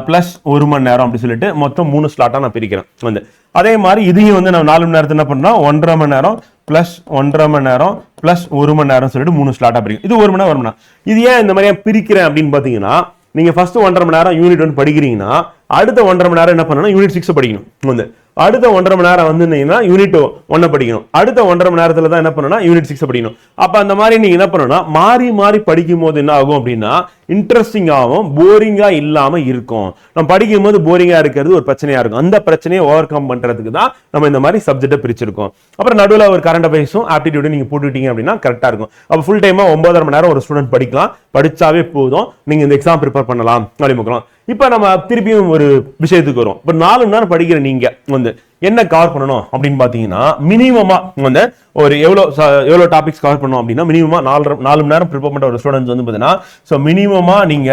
பிளஸ் 1 மணி நேரம் அப்படி சொல்லிட்டு மொத்தம் 3 ஸ்லாட்டா நான் பிரிக்கிறேன் வந்து. அதே மாதிரி இதையும் வந்து நான் 4 மணி நேரத்தை என்ன பண்றோம் 1.5 மணி நேரம் பிளஸ் 1.5 மணி நேரம் பிளஸ் 1 மணி நேரம் சொல்லிட்டு 3 ஸ்லாட்டா பிரிக்கும். இது 1 மணி நேரம் 1 மணி நேரம். இது ஏன் இந்த மாதிரியா பிரிக்கிறேன் அப்படின்னு பாத்தீங்கன்னா நீங்க ஃபர்ஸ்ட் 1.5 மணி நேரம் யூனிட் 1 படிக்கிறீங்கன்னா அடுத்த 1.5 மணி நேரம் என்ன பண்ணணும் யூனிட் 6 படிக்கணும் வந்து. அடுத்த 1.5 மணி நேரம் வந்து யூனிட் 1 படிக்கணும், அடுத்த 1.5 மணி நேரத்துல தான் என்ன பண்ணணும் யூனிட் 6 படிக்கணும். அப்ப அந்த மாதிரி நீங்க என்ன பண்ணணும்னா மாறி மாறி படிக்கும் போது என்ன ஆகும் அப்படின்னா இன்ட்ரெஸ்டிங்காகவும் போரிங்கா இல்லாம இருக்கும். நம்ம படிக்கும் போது போரிங்கா இருக்கிறது ஒரு பிரச்சனையா இருக்கும். அந்த பிரச்சனையை ஓவர் கம் பண்றதுக்கு தான் நம்ம இந்த மாதிரி சப்ஜெக்டை பிரிச்சிருக்கோம். அப்புறம் நடுவில் ஒரு கரண்ட் அஃபேர்ஸும் ஆப்டிடியூடும் நீங்க போட்டுட்டீங்க அப்படின்னா கரெக்டா இருக்கும். அப்ப ஃபுல் டைமா 9.5 மணி நேரம் ஒரு ஸ்டூடெண்ட் படிக்கலாம், படிச்சாவே போதும், நீங்க இந்த எக்ஸாம் ப்ரிப்பேர் பண்ணலாம் அப்படிமுக்கலாம். இப்ப நம்ம திருப்பியும் ஒரு விஷயத்துக்கு வரும். இப்ப 4 மணி நேரம் படிக்கிற நீங்க வந்து என்ன கவர் பண்ணணும் அப்படின்னு பாத்தீங்கன்னா மினிமமா வந்து ஒரு எவ்வளவு டாபிக்ஸ் கவர் பண்ணணும் அப்படின்னா மினிமமா 4 மணி நேரம் ப்ரிப்பேர் பண்ற ஒரு ஸ்டூடெண்ட்ஸ் வந்து பாத்தீங்கன்னா மினிமமா நீங்க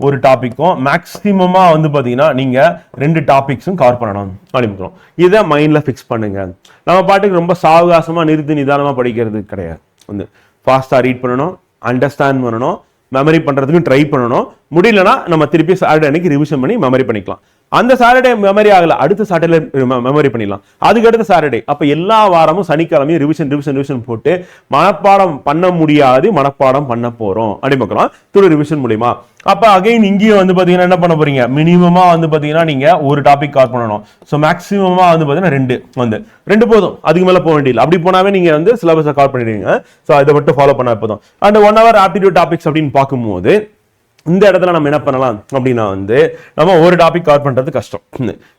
ஒரு டாபிக்கும் மேக்சிமமா வந்து பாத்தீங்கன்னா நீங்க 2 டாபிக்ஸும் கவர் பண்ணணும் அப்படின்னு இதை மைண்ட்ல பிக்ஸ் பண்ணுங்க. நம்ம பாட்டுக்கு ரொம்ப சாவகாசமா நிறுத்தி நிதானமா படிக்கிறது கிடையாது. வந்து ஃபாஸ்டா ரீட் பண்ணணும், அண்டர்ஸ்டாண்ட் பண்ணணும், மெமரி பண்றதுக்கு ட்ரை பண்ணணும். முடியலன்னா நம்ம திருப்பி சாட்டர்டே அன்னைக்கு ரிவிஷன் பண்ணி மெமரி பண்ணிக்கலாம். அந்த சாட்டர்டே மெமரி ஆகல, அடுத்த சாட்டர்டே மெமரி பண்ணிடலாம், அதுக்கு அடுத்த சாட்டர்டே. அப்ப எல்லா வாரமும் சனிக்கிழமையும் ரிவிஷன் போட்டு மனப்பாடம் பண்ண முடியாது, மனப்பாடம் பண்ண போறோம் அப்படி பார்க்கலாம் துரு ரிவிஷன் மூலியமா. அப்ப அகைன் இங்கேயும் வந்து பாத்தீங்கன்னா என்ன பண்ண போறீங்க, மினிமமா வந்து பாத்தீங்கன்னா நீங்க ஒரு டாபிக் கவர் பண்ணணும். சோ மேக்ஸிமமா வந்து பாத்தீங்கன்னா 2 போதும், அதுக்கு மேல போக வேண்டியது. அப்படி போனாவே நீங்க வந்து சிலபஸை கவர் பண்ணிடுவீங்க. சோ இதை மட்டும் ஃபாலோ பண்ணா போதும். அண்ட் 1 hour ஆப்டிடியூட் டாபிக்ஸ் அப்படின்னு பார்க்கும்போது இந்த இடத்துல நம்ம என்ன பண்ணலாம் அப்படின்னா வந்து நம்ம ஒரு டாபிக் கவர் பண்றது கஷ்டம்.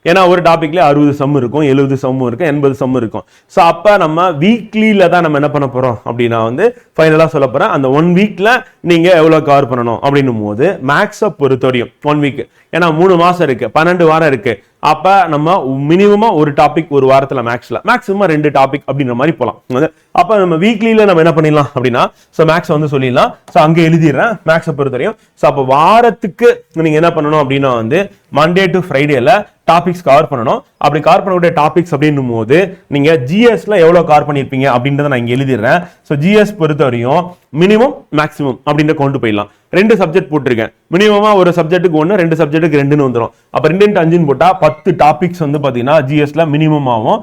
ஏன்னா ஒரு டாபிக்ல 60 சம் இருக்கும், 70 சம் இருக்கும், 80 சம் இருக்கும். ஸோ அப்ப நம்ம வீக்லியில தான் நம்ம என்ன பண்ண போறோம் அப்படின்னா வந்து ஃபைனலா சொல்ல போறேன். அந்த 1 வீக்ல நீங்க எவ்வளவு கவர் பண்ணணும் அப்படின்னும் போது மேக்ஸை பொறுத்தவரையும் 1 வீக், ஏன்னா 3 மாசம் இருக்கு, 12 வாரம் இருக்கு. அப்ப நம்ம மினிமமா ஒரு டாபிக் ஒரு வாரத்துல மேக்ஸிமம் 2 டாபிக் அப்படின்ற மாதிரி போலாம். அப்ப நம்ம வீக்லியில நம்ம என்ன பண்ணிடலாம் அப்படின்னா மேக்ஸ் வந்து சொல்லிடலாம். அங்க எழுதிடுறேன் மேக்ஸை பொறுத்தவரையும். அப்ப வாரத்துக்கு நீங்க என்ன பண்ணணும் அப்படின்னா வந்து மண்டே டு ஃப்ரைடேல டாபிக்ஸ் கவர் பண்ணணும். அப்படி கவர் பண்ணக்கூடிய டாபிக்ஸ் அப்படின்னும் போது நீங்க ஜிஎஸ்ல எவ்வளவு கவர் பண்ணிருப்பீங்க அப்படின்றத நான் இங்க எழுதிடுறேன். ஜிஎஸ் பொறுத்தவரையும் மினிமம் மேக்ஸிமம் அப்படின்ற கொண்டு போயிடலாம். 2 சப்ஜெக்ட் போட்டிருக்கேன், மினிமமா ஒரு சப்ஜெக்ட்டுக்கு 1, 2 சப்ஜெக்ட்டுக்கு 2ன்னு வந்துடும். அப்ப 2 × 5 போட்டா 10 டாபிக்ஸ் வந்து பாத்தீங்கன்னா ஜிஎஸ்ல மினிமம் ஆகும்.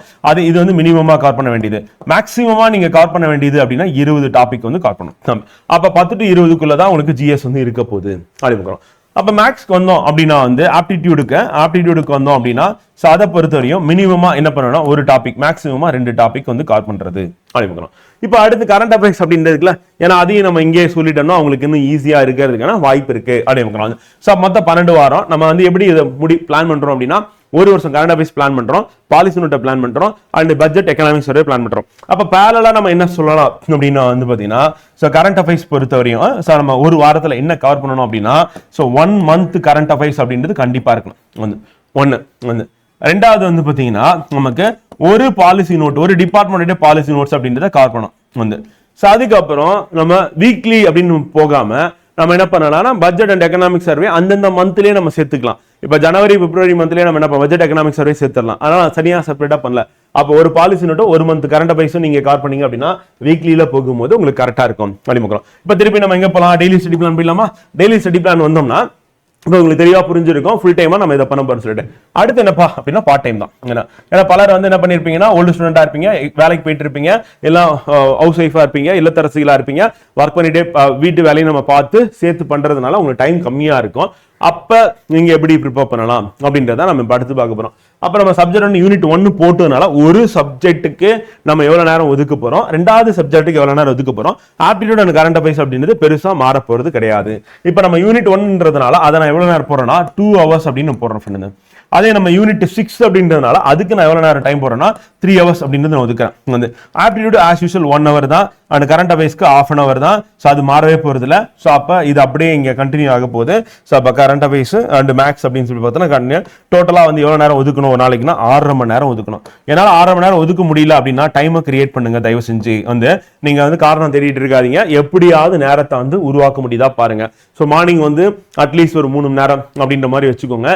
இது வந்து மினிமமா கவர் பண்ண வேண்டியது. மேக்ஸிமமா நீங்க கவர் பண்ண வேண்டியது அப்படின்னா 20 டாபிக் வந்து கவர் பண்ணணும். அப்ப 10 to 20 தான் உங்களுக்கு ஜிஎஸ் வந்து இருக்க போகுது அப்படி. அப்ப மேக்ஸ்க்கு வந்தோம் அப்படின்னா வந்து ஆப்டிடியூடுக்கு வந்தோம் அப்படின்னா அதை பொறுத்தவரையும் மினிமமா என்ன பண்ணணும் ஒரு டாபிக், மேக்ஸிமமா 2 டாபிக் வந்து கவர் பண்றது அப்படி. இப்ப அடுத்து கரண்ட் அஃபேர்ஸ் அப்படின்றதுக்குல, ஏன்னா அதையும் நம்ம இங்கே சொல்லிட்டோம்னா அவங்களுக்கு இன்னும் ஈஸியா இருக்கிறதுக்கான வாய்ப்பு இருக்கு அப்படி. மொத்தம் 12 வாரம் நம்ம வந்து எப்படி இதை பிளான் பண்றோம் அப்படின்னா ஒரு வருஷம் கரண்ட் அஃபேர்ஸ் பிளான் பண்றோம், பாலிசி நோட்டை பிளான் பண்றோம், அண்ட் பட்ஜெட் எக்கனாமிக்ஸ் வரை பிளான் பண்றோம். அப்ப பேரலா நம்ம என்ன சொல்லலாம் அப்படின்னா வந்து பாத்தீங்கன்னா கரண்ட் அஃபேர்ஸ் பொறுத்தவரையும் நம்ம ஒரு வாரத்துல என்ன கவர் பண்ணணும் அப்படின்னா 1 month கரண்ட் அஃபேர்ஸ் அப்படின்றது கண்டிப்பா இருக்கணும். ஒன்னு ரெண்டாவது வந்து பாத்தீங்கன்னா நமக்கு ஒரு பாலிசி நோட், ஒரு டிபார்ட்மெண்ட் பாலிசி நோட்ஸ் அப்படின்றத கவர் பண்ணணும். அதுக்கப்புறம் நம்ம வீக்லி அப்படின்னு போகாம நம்ம என்ன பண்ணலாம், பட்ஜெட் அண்ட் எக்கனாமிக் சர்வே அந்தந்த மந்த்லயே நம்ம சேர்த்துக்கலாம். இப்ப ஜனவரி பிப்ரவரி மந்த்லயே நம்ம என்ன பட்ஜெட் எக்கனாமிக் சர்வே சேர்த்துடலாம். அதனால சரியா செப்பரேட்டா பண்ணல. அப்போ ஒரு பாலிசி நோட்டும் 1 month கரண்ட் அஃபேர்ஸும் நீங்க கவர் பண்ணீங்க அப்படின்னா வீக்லியில போகும்போது உங்களுக்கு கரெக்டா இருக்கும் அப்படிமுக்கிறோம். இப்ப திருப்பி நம்ம எங்க போலாம், டெய்லி ஸ்டடி பிளான் போயிடலாமா? டெய்லி ஸ்டடி பிளான் வந்தோம்னா இப்போ உங்களுக்கு தெளிவா புரிஞ்சிருக்கும் ஃபுல் டைமா நம்ம இதை பண்ண போறோம் சொல்லிட்டு. அடுத்து என்னப்பா அப்படின்னா பார்ட் டைம் தான். ஏன்னா பலர் வந்து என்ன பண்ணிருப்பீங்கன்னா ஓல்டு ஸ்டூடெண்டா இருப்பீங்க, வேலைக்கு போயிட்டு இருப்பீங்க, எல்லாம் ஹவுஸ் ஒய்ஃபா இருப்பீங்க, இல்லத்தரசிகளா இருப்பீங்க, ஒர்க் பண்ணிட்டே வீட்டு வேலையை நம்ம பார்த்து சேர்த்து பண்றதுனால உங்களுக்கு டைம் கம்மியா இருக்கும். அப்ப நீங்க எப்படி ப்ரிப்பேர் பண்ணலாம் அப்படின்றத நம்ம அடுத்து பார்க்க போறோம். அப்ப நம்ம சப்ஜெக்ட் யூனிட் 1 போட்டதுனால ஒரு சப்ஜெக்ட்டுக்கு நம்ம எவ்வளவு நேரம் ஒதுக்க போறோம், 2வது சப்ஜெக்ட்டுக்கு எவ்வளவு நேரம் ஒதுக்க போறோம். ஆப்டிடியூட் அண்ட் கரண்ட் அஃபேர்ஸ் அப்படின்றது பெருசா மாற போறது கிடையாது. இப்ப நம்ம யூனிட் 1ன்றதுனால அதை நான் எவ்வளவு நேரம் போறேன்னா 2 hours அப்படின்னு போடுறேன் ஃப்ரெண்டு. அதே நம்ம யூனிட் 6 அப்படின்றதுனால அதுக்கு நான் எவ்வளவு நேரம் டைம் போறேன்னா 3 hours அப்படின்றது நான் ஒதுக்குறேன். ஆப்டிடியூட் ஆஸ் யூஷுவல் 1 hour தான், அண்ட் கரண்ட் அஃபேர்ஸ்க்கு 1/2 hour தான். அது மாறவே போறது இல்லை. அப்ப இது அப்படியே இங்க கண்டினியூ ஆக போகுது. அப்ப கரண்ட் அஃபேர்ஸ் அண்ட் மேக்ஸ் அப்படின்னு சொல்லி பார்த்தோன்னா டோட்டலா வந்து எவ்வளவு நேரம் ஒதுக்கணும் ஒரு நாளைக்குன்னா 6.5 மணி நேரம் ஒதுக்கணும். என்னால 6.5 மணி நேரம் ஒதுக்க முடியல அப்படின்னா டைமை கிரியேட் பண்ணுங்க தயவு செஞ்சு. நீங்க வந்து காரணம் தேடிட்டு இருக்காதீங்க, எப்படியாவது நேரத்தை வந்து உருவாக்க முடியுதா பாருங்க. மார்னிங் வந்து அட்லீஸ்ட் ஒரு 3 மணி நேரம் அப்படின்ற மாதிரி வச்சுக்கோங்க,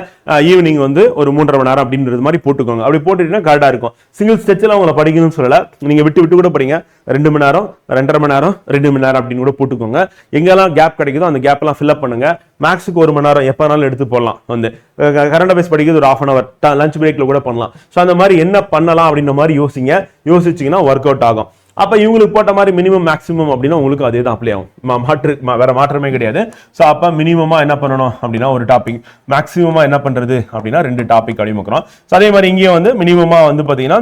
ஈவினிங் வந்து ஒரு 3.5 மணி நேரம் அப்படின்றது மாதிரி போட்டுக்கோங்க. அப்படி போட்டுட்டீங்கன்னா கரெக்டா இருக்கும். சிங்கிள் ஸ்டெச்சில் உங்களை படிக்கணும்னு சொல்லல, நீங்க விட்டு விட்டு கூட படிங்க. 2 மணி நேரம், 2.5 மணி நேரம், 2 மணி நேரம் அப்படின்னு கூட போட்டுக்கோங்க. எங்கெல்லாம் கேப் கிடைக்குதோ அந்த கேப் எல்லாம் ஃபில்அப் பண்ணுங்க. மேக்ஸுக்கு 1 மணி நேரம் எப்பனாலும் எடுத்து போடலாம். கரண்ட் அஃபேர்ஸ் படிக்கிறது ஒரு 1/2 hour, லஞ்ச் பிரேக்ல கூட பண்ணலாம். அந்த மாதிரி என்ன பண்ணலாம் அப்படின்ற மாதிரி யோசிச்சீங்கன்னா ஒர்க் அவுட் ஆகும். அப்ப இவங்களுக்கு போட்ட மாதிரி மினிமம் மேக்ஸிமம் அப்படின்னா உங்களுக்கு அதே தான் அப்ளை ஆகும், வேற மாற்றமே கிடையாது. ஸோ அப்ப மினிமமா என்ன பண்ணணும் அப்படின்னா ஒரு டாபிக், மேக்ஸிமமா என்ன பண்றது அப்படின்னா 2 டாபிக் அப்படிமுக்கிறோம். அதே மாதிரி இங்கேயும் வந்து மினிமமா வந்து பாத்தீங்கன்னா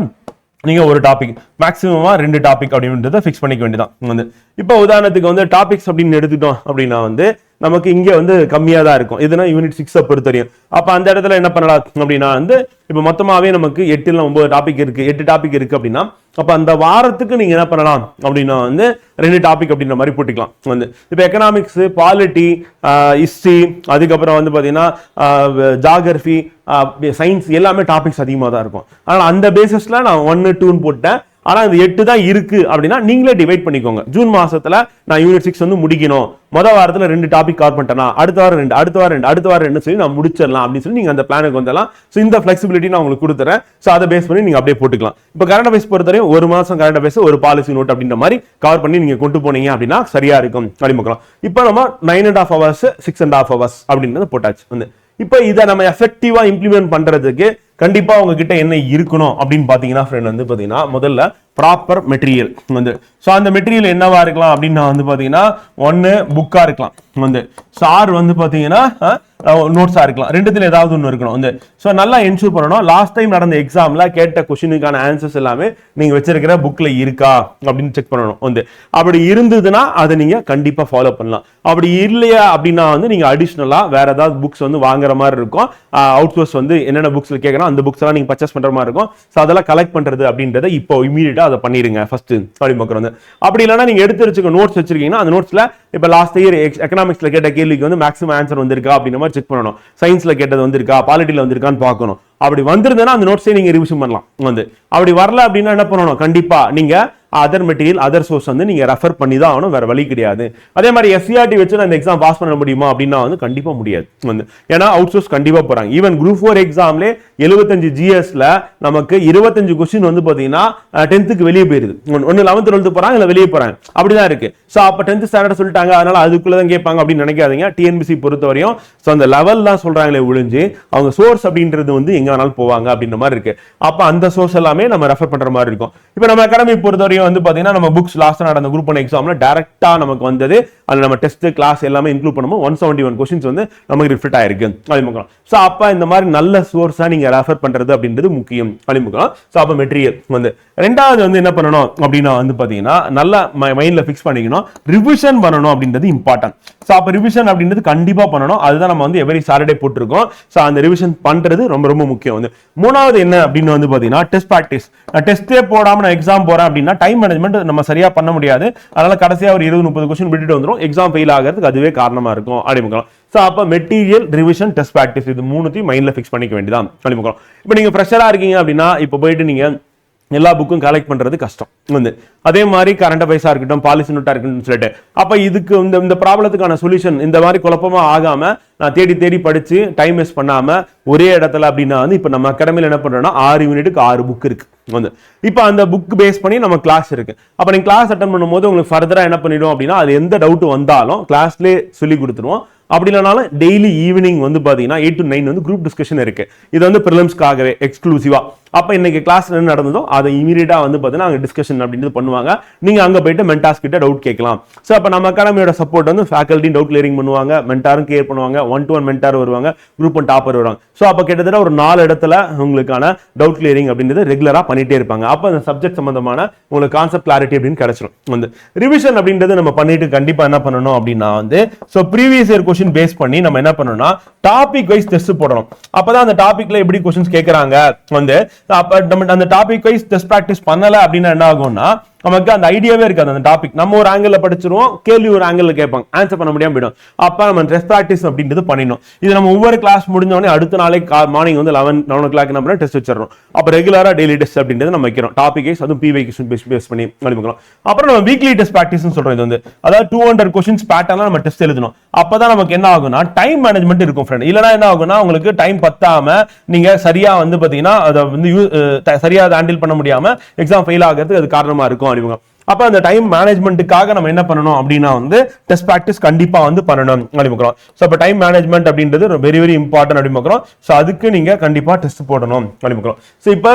நீங்க ஒரு டாபிக், மேக்ஸிமமா 2 டாபிக் அப்படின்றத ஃபிக்ஸ் பண்ணிக்க வேண்டியதான். வந்து இப்போ உதாரணத்துக்கு வந்து டாபிக்ஸ் அப்படின்னு எடுத்துட்டோம் அப்படின்னா வந்து நமக்கு இங்க வந்து கம்மியா தான் இருக்கும். இதுனா யூனிட் 6 பொறுத்த வரையும். அப்ப அந்த இடத்துல என்ன பண்ணலாம் அப்படின்னா வந்து இப்ப மொத்தமாவே நமக்கு 8 இல்ல 9 டாபிக் இருக்கு, 8 டாபிக் இருக்கு அப்படின்னா அப்ப அந்த வாரத்துக்கு நீங்க என்ன பண்ணலாம் அப்படின்னா வந்து 2 டாபிக் அப்படின்ற மாதிரி போட்டுக்கலாம். வந்து இப்ப எக்கனாமிக்ஸ், பாலிட்டி, ஹிஸ்டரி, அதுக்கப்புறம் வந்து பாத்தீங்கன்னா ஜியோகிராஃபி, சயின்ஸ் எல்லாமே டாபிக்ஸ் அதிகமாக தான் இருக்கும். அதனால அந்த பேசிஸ்ல நான் 1, 2 போட்டேன். ஆனா இந்த 8 தான் இருக்கு அப்படின்னா நீங்களே டிவைட் பண்ணிக்கோங்க. ஜூன் மாசத்துல நான் யூனிட் 6 வந்து முடிக்கணும், முதல் வாரத்துல 2 டாபிக் கவர் பண்ணிட்டேனா அடுத்த வாரம் 2, அடுத்த வாரம் 2, அடுத்த வாரம் 2 சொல்லி நான் முடிச்சிடலாம் அப்படின்னு சொல்லி நீங்க அந்த பிளானுக்கு வந்துடலாம். ஸோ இந்த ஃபிளெக்சிபிலிட்டி நான் உங்களுக்கு கொடுத்துறேன். ஸோ அதை பேஸ் பண்ணி நீங்க அப்படியே போட்டுக்கலாம். இப்போ கரண்ட் அஃபேர்ஸ் பொறுத்தவரையும் ஒரு மாசம் கரண்ட் அஃபேர்ஸ் ஒரு பாலிசி நோட் அப்படின்ற மாதிரி கவர் பண்ணி நீங்க கொண்டு போனீங்க அப்படின்னா சரியா இருக்கும் அப்படிமுக்கலாம். இப்போ நம்ம 9.5 hours 6.5 hours அப்படின்றது போட்டாச்சு. வந்து இப்போ இதை நம்ம எஃபெக்டிவா இம்ப்ளிமெண்ட் பண்றதுக்கு கண்டிப்பா உங்ககிட்ட என்ன இருக்கணும் அப்படின்னு பாத்தீங்கன்னா ஃப்ரெண்ட் வந்து பாத்தீங்கன்னா முதல்ல ப்ராப்பர் மெட்டீரியல் வந்து. ஸோ அந்த மெட்டீரியல் என்னவா இருக்கலாம் அப்படின்னா வந்து பாத்தீங்கன்னா ஒன்னு புக்கா இருக்கலாம், வந்து சார் வந்து பாத்தீங்கன்னா நோட்ஸா இருக்கலாம், ரெண்டுத்துல ஏதாவது ஒன்று இருக்கணும். வந்து ஸோ நல்லா என்ஷூர் பண்ணணும் லாஸ்ட் டைம் நடந்த எக்ஸாம்ல கேட்ட கொஸ்டினுக்கான ஆன்சர்ஸ் எல்லாமே நீங்க வச்சிருக்கிற புக்ல இருக்கா அப்படின்னு செக் பண்ணணும். வந்து அப்படி இருந்ததுன்னா அதை நீங்க கண்டிப்பா ஃபாலோ பண்ணலாம். அப்படி இல்லையா அப்படின்னா வந்து நீங்க அடிஷ்னலா வேற ஏதாவது புக்ஸ் வந்து வாங்குற மாதிரி இருக்கும். அவுட் சோர்ஸ் வந்து என்னென்ன புக்ஸ்ல கேட்கணும் அந்த புக்ஸ் எல்லாம் நீங்க பர்ச்சேஸ் பண்ற மாதிரி இருக்கும். ஸோ அதெல்லாம் கலெக்ட் பண்றது அப்படின்றத இப்போ இமீடியட்டா அதை பண்ணிருங்க ஃபர்ஸ்ட் வந்து. அப்படி இல்லைன்னா நீங்க எடுத்து வச்சுக்க நோட்ஸ் வச்சிருக்கீங்கன்னா அந்த நோட்ஸ்ல இப்ப லாஸ்ட் இயர் எக்கனாமிக்ஸ்ல கேட்ட கேள்விக்கு வந்து மேக்ஸிமம் ஆன்சர் வந்திருக்கா அப்படின்ற மாதிரி செக் பண்ணணும். சயின்ஸ்ல கேட்டது வந்திருக்கா, பாலிட்டில வந்திருக்கான்னு பார்க்கணும். அப்படி வந்திருந்தேன்னா அந்த நோட்ஸை நீங்க ரிவிஷன் பண்ணலாம். வந்து அப்படி வரல அப்படின்னா என்ன பண்ணணும், கண்டிப்பா நீங்க அதர் மெட்டீரியல் அதர் சோர்ஸ் வந்து நீங்க ரெஃபர் பண்ணி தான் ஆகணும், வேற வழி கிடையாது. அதே மாதிரி எஸ்சிஆர்டி வச்சு நான் இந்த எக்ஸாம் பாஸ் பண்ண முடியுமா அப்படின்னா வந்து கண்டிப்பா முடியாது. வந்து ஏன்னா அவுட் சோர்ஸ் கண்டிப்பா போறாங்க. ஈவன் குரூப் 4 எக்ஸாம்ல 75 ஜிஎஸ்ல நமக்கு 25 கொஸ்டின் வந்து பாத்தீங்கன்னா 10th வெளியே போயிருது. ஒன்னு 11th 12th போறாங்க இல்ல வெளியே போறாங்க, அப்படிதான் இருக்கு. சோ அப்ப 10th ஸ்டாண்டர்ட் சொல்லிட்டாங்க அதனால அதுக்குள்ளதான் கேட்பாங்க அப்படின்னு நினைக்காதீங்க. டிஎன்பிசி பொறுத்தவரையும் சோ அந்த லெவல் தான் சொல்றாங்களே ஒழிஞ்சு அவங்க சோர்ஸ் அப்படின்றது வந்து எங்க வேணாலும் போவாங்க அப்படின்ற மாதிரி இருக்கு. அப்ப அந்த சோர்ஸ் எல்லாமே நம்ம ரெஃபர் பண்ற மாதிரி இருக்கும். இப்ப நம்ம அகாடமி பொறுத்தவரையும் வந்து பாத்தீங்கன்னா நம்ம புக்ஸ் லாஸ்ட் நடந்த குரூப் 1 எக்ஸாம்ல டைரக்டா நமக்கு வந்தது. அதுல நம்ம டெஸ்ட் கிளாஸ் எல்லாமே இன்க்ளூட் பண்ணும்போது 171 கொஸ்டின்ஸ் வந்து நமக்கு ரிஃப்ளெக்ட் ஆயிருக்கு அப்படிமுக்கலாம். சோ அப்ப இந்த மாதிரி நல்ல சோர்ஸா நீங்க ரெஃபர் பண்றது அப்படின்றது முக்கியம் அப்படிமுக்கலாம். சோ அப்ப மெட்டீரியல் வந்து ரெண்டாவது வந்து என்ன பண்ணணும் அப்படின்னா வந்து பாத்தீங்கன்னா நல்லா மைண்ட்ல ஃபிக்ஸ் பண்ணிக்கணும், ரிவிஷன் பண்ணணும் அப்படின்றது இம்பார்ட்டன்ட். சோ அப்ப ரிவிஷன் அப்படின்றது கண்டிப்பா பண்ணணும். அதுதான் நம்ம வந்து எவரி சாட்டர்டே போட்டுருக்கோம். சோ அந்த ரிவிஷன் பண்றது ரொம்ப ரொம்ப முக்கியம். வந்து மூணாவது என்ன அப்படின்னு வந்து பாத்தீங்கன்னா டெஸ்ட் பிராக்டிஸ். டெஸ்டே போடாம நான் எக்ஸாம் போறேன் அப்படின்னா டைம் மேனேஜ்மெண்ட் நம்ம சரியா பண்ண முடியாது. அதனால கடைசியா ஒரு 20-30 கொஸ்டின் விட்டுட்டு வந்துரும், எக்ஸாம் ஃபெயில் ஆகிறதுக்கு அதுவே காரணமா இருக்கும் அப்படிமுக்கலாம். சோ அப்ப மெட்டீரியல், ரிவிஷன், டெஸ்ட் பிராக்டிஸ் இது மூணுத்தையும் மைண்ட்ல ஃபிக்ஸ் பண்ணிக்க வேண்டியதான் அப்படிமுக்கலாம். இப்போ நீங்க ஃப்ரெஷரா இருக்கீங்க அப்படின்னா இப்போ போயிட்டு நீங்க எல்லா புக்கும் கலெக்ட் பண்றது கஷ்டம். வந்து அதே மாதிரி கரண்ட் அஃபேர்ஸா இருக்கட்டும், பாலிசி நோட்டா இருக்கட்டும் சொல்லிட்டு அப்ப இதுக்கு இந்த ப்ராப்ளத்துக்கான சொல்யூஷன் இந்த மாதிரி குழப்பமா ஆகாம நான் தேடி தேடி படிச்சு டைம் வேஸ்ட் பண்ணாம ஒரே இடத்துல அப்படின்னா வந்து இப்ப நம்ம அகாடமியில் என்ன பண்றோம்னா 6 யூனிட்டுக்கு 6 புக் இருக்கு. வந்து இப்ப அந்த புக் பேஸ் பண்ணி நம்ம கிளாஸ் இருக்கு. அப்ப நீங்க கிளாஸ் அட்டன் பண்ணும்போது உங்களுக்கு ஃபர்தரா என்ன பண்ணிடும் அப்படின்னா அது எந்த டவுட் வந்தாலும் கிளாஸ்லேயே சொல்லி கொடுத்துருவோம். அப்படி இல்லைனாலும் டெய்லி ஈவினிங் வந்து பாத்தீங்கன்னா 8 to 9 வந்து குரூப் டிஸ்கஷன் இருக்கு. இது வந்து பிரிலிம்ஸ்க்காகவே எக்ஸ்க்ளூசிவா. அப்ப இன்னைக்கு கிளாஸ் என்ன நடந்ததோ அதை இமீடியட்டா வந்து பாத்தீங்கன்னா அங்க டிஸ்கஷன் அப்படின்றது பண்ணுவாங்க. நீங்க அங்க போயிட்டு மென்டார்ஸ் கிட்ட டவுட் கேட்கலாம். சோ அப்ப நம்ம அகாடமியோட சப்போர்ட் வந்து ஃபேக்கல்ட்டி டவுட் கிளியரிங் பண்ணுவாங்க, மென்டாரும் கிளியர் பண்ணுவாங்க, 1-to-1 மென்டார் வருவாங்க, குரூப் 1 டாப்பர் வருவாங்க. சோ அப்ப கிட்டத்தட்ட ஒரு 4 இடத்துல உங்களுக்கான டவுட் கிளியரிங் அப்படின்றது ரெகுலரா பண்ணிட்டே இருப்பாங்க. அப்ப அந்த சப்ஜெக்ட் சம்பந்தமான உங்களுக்கு கான்செப்ட் கிளாரிட்டி அப்படின்னு கிடைச்சிடும். வந்து ரிவிஷன் அப்படின்றது நம்ம பண்ணிட்டு கண்டிப்பா என்ன பண்ணணும் அப்படின்னா வந்து so previous year question base பண்ணி நம்ம என்ன பண்ணணும்னா டாபிக் வைஸ் டெஸ்ட் போடணும். அப்பதான் அந்த டாபிக்ல எப்படி கொஸ்டின்ஸ் கேட்கறாங்க வந்து அப்ப நம்ம அந்த டாபிக் வைஸ் டெஸ்ட் பிராக்டிஸ் பண்ணல அப்படின்னா என்ன ஆகும்னா நமக்கு அந்த ஐடியாவே இருக்காது. அந்த டாபிக் நம்ம ஒரு ஆங்கிள் படிச்சிருவோம், கேள்வி ஒரு ஆங்கிள் கேட்பாங்க, ஆன்சர் பண்ண முடியாம போயிடும். அப்ப நம்ம டெஸ்ட் பிராக்டிஸ் அப்படின்றது பண்ணிடணும். இது நம்ம ஒவ்வொரு கிளாஸ் முடிஞ்சோடனே அடுத்த நாளைக்கு மார்னிங் வந்து 11 o'clock நம்ம டெஸ்ட் வச்சிடறோம். அப்ப ரெகுலரா டெய்லி டெஸ்ட் அப்படின்றது நம்ம வைக்கிறோம். டாபிக் வைஸ் அதுவும் பிவை பேஸ் பண்ணி அனுப்பிக்கலாம். அப்புறம் நம்ம வீக்லி டெஸ்ட் பிராக்டிஸ் சொல்றோம். இது வந்து அதாவது 200 கொஸ்டின்ஸ் பேட்டர்ன்ல நம்ம டெஸ்ட் எழுதணும். அப்பதான் நமக்கு என்ன ஆகும்னா டைம் மேனேஜ்மெண்ட் இருக்கும் ஃப்ரெண்ட். இல்லனா என்ன ஆகும்னா உங்களுக்கு டைம் பத்தாம நீங்க சரியா வந்து பாத்தீங்கன்னா அதை வந்து சரியா ஹேண்டில் பண்ண முடியாம எக்ஸாம் ஃபெயில் ஆகிறதுக்கு அது காரணமா இருக்கும். அப்ப அந்த டைம் மேனேஜ்மெண்ட்டுக்காக நம்ம என்ன பண்ணணும் அப்படின்னா வந்து டெஸ்ட் பிராக்டிஸ் கண்டிப்பா வந்து பண்ணணும் அப்படிங்கிறோம். சோ அப்ப டைம் மேனேஜ்மெண்ட் அப்படின்றது வெரி வெரி இம்பார்ட்டன்ட் அப்படிங்கிறோம். சோ அதுக்கு நீங்க கண்டிப்பா டெஸ்ட் போடணும் அப்படிங்கிறோம். சோ இப்ப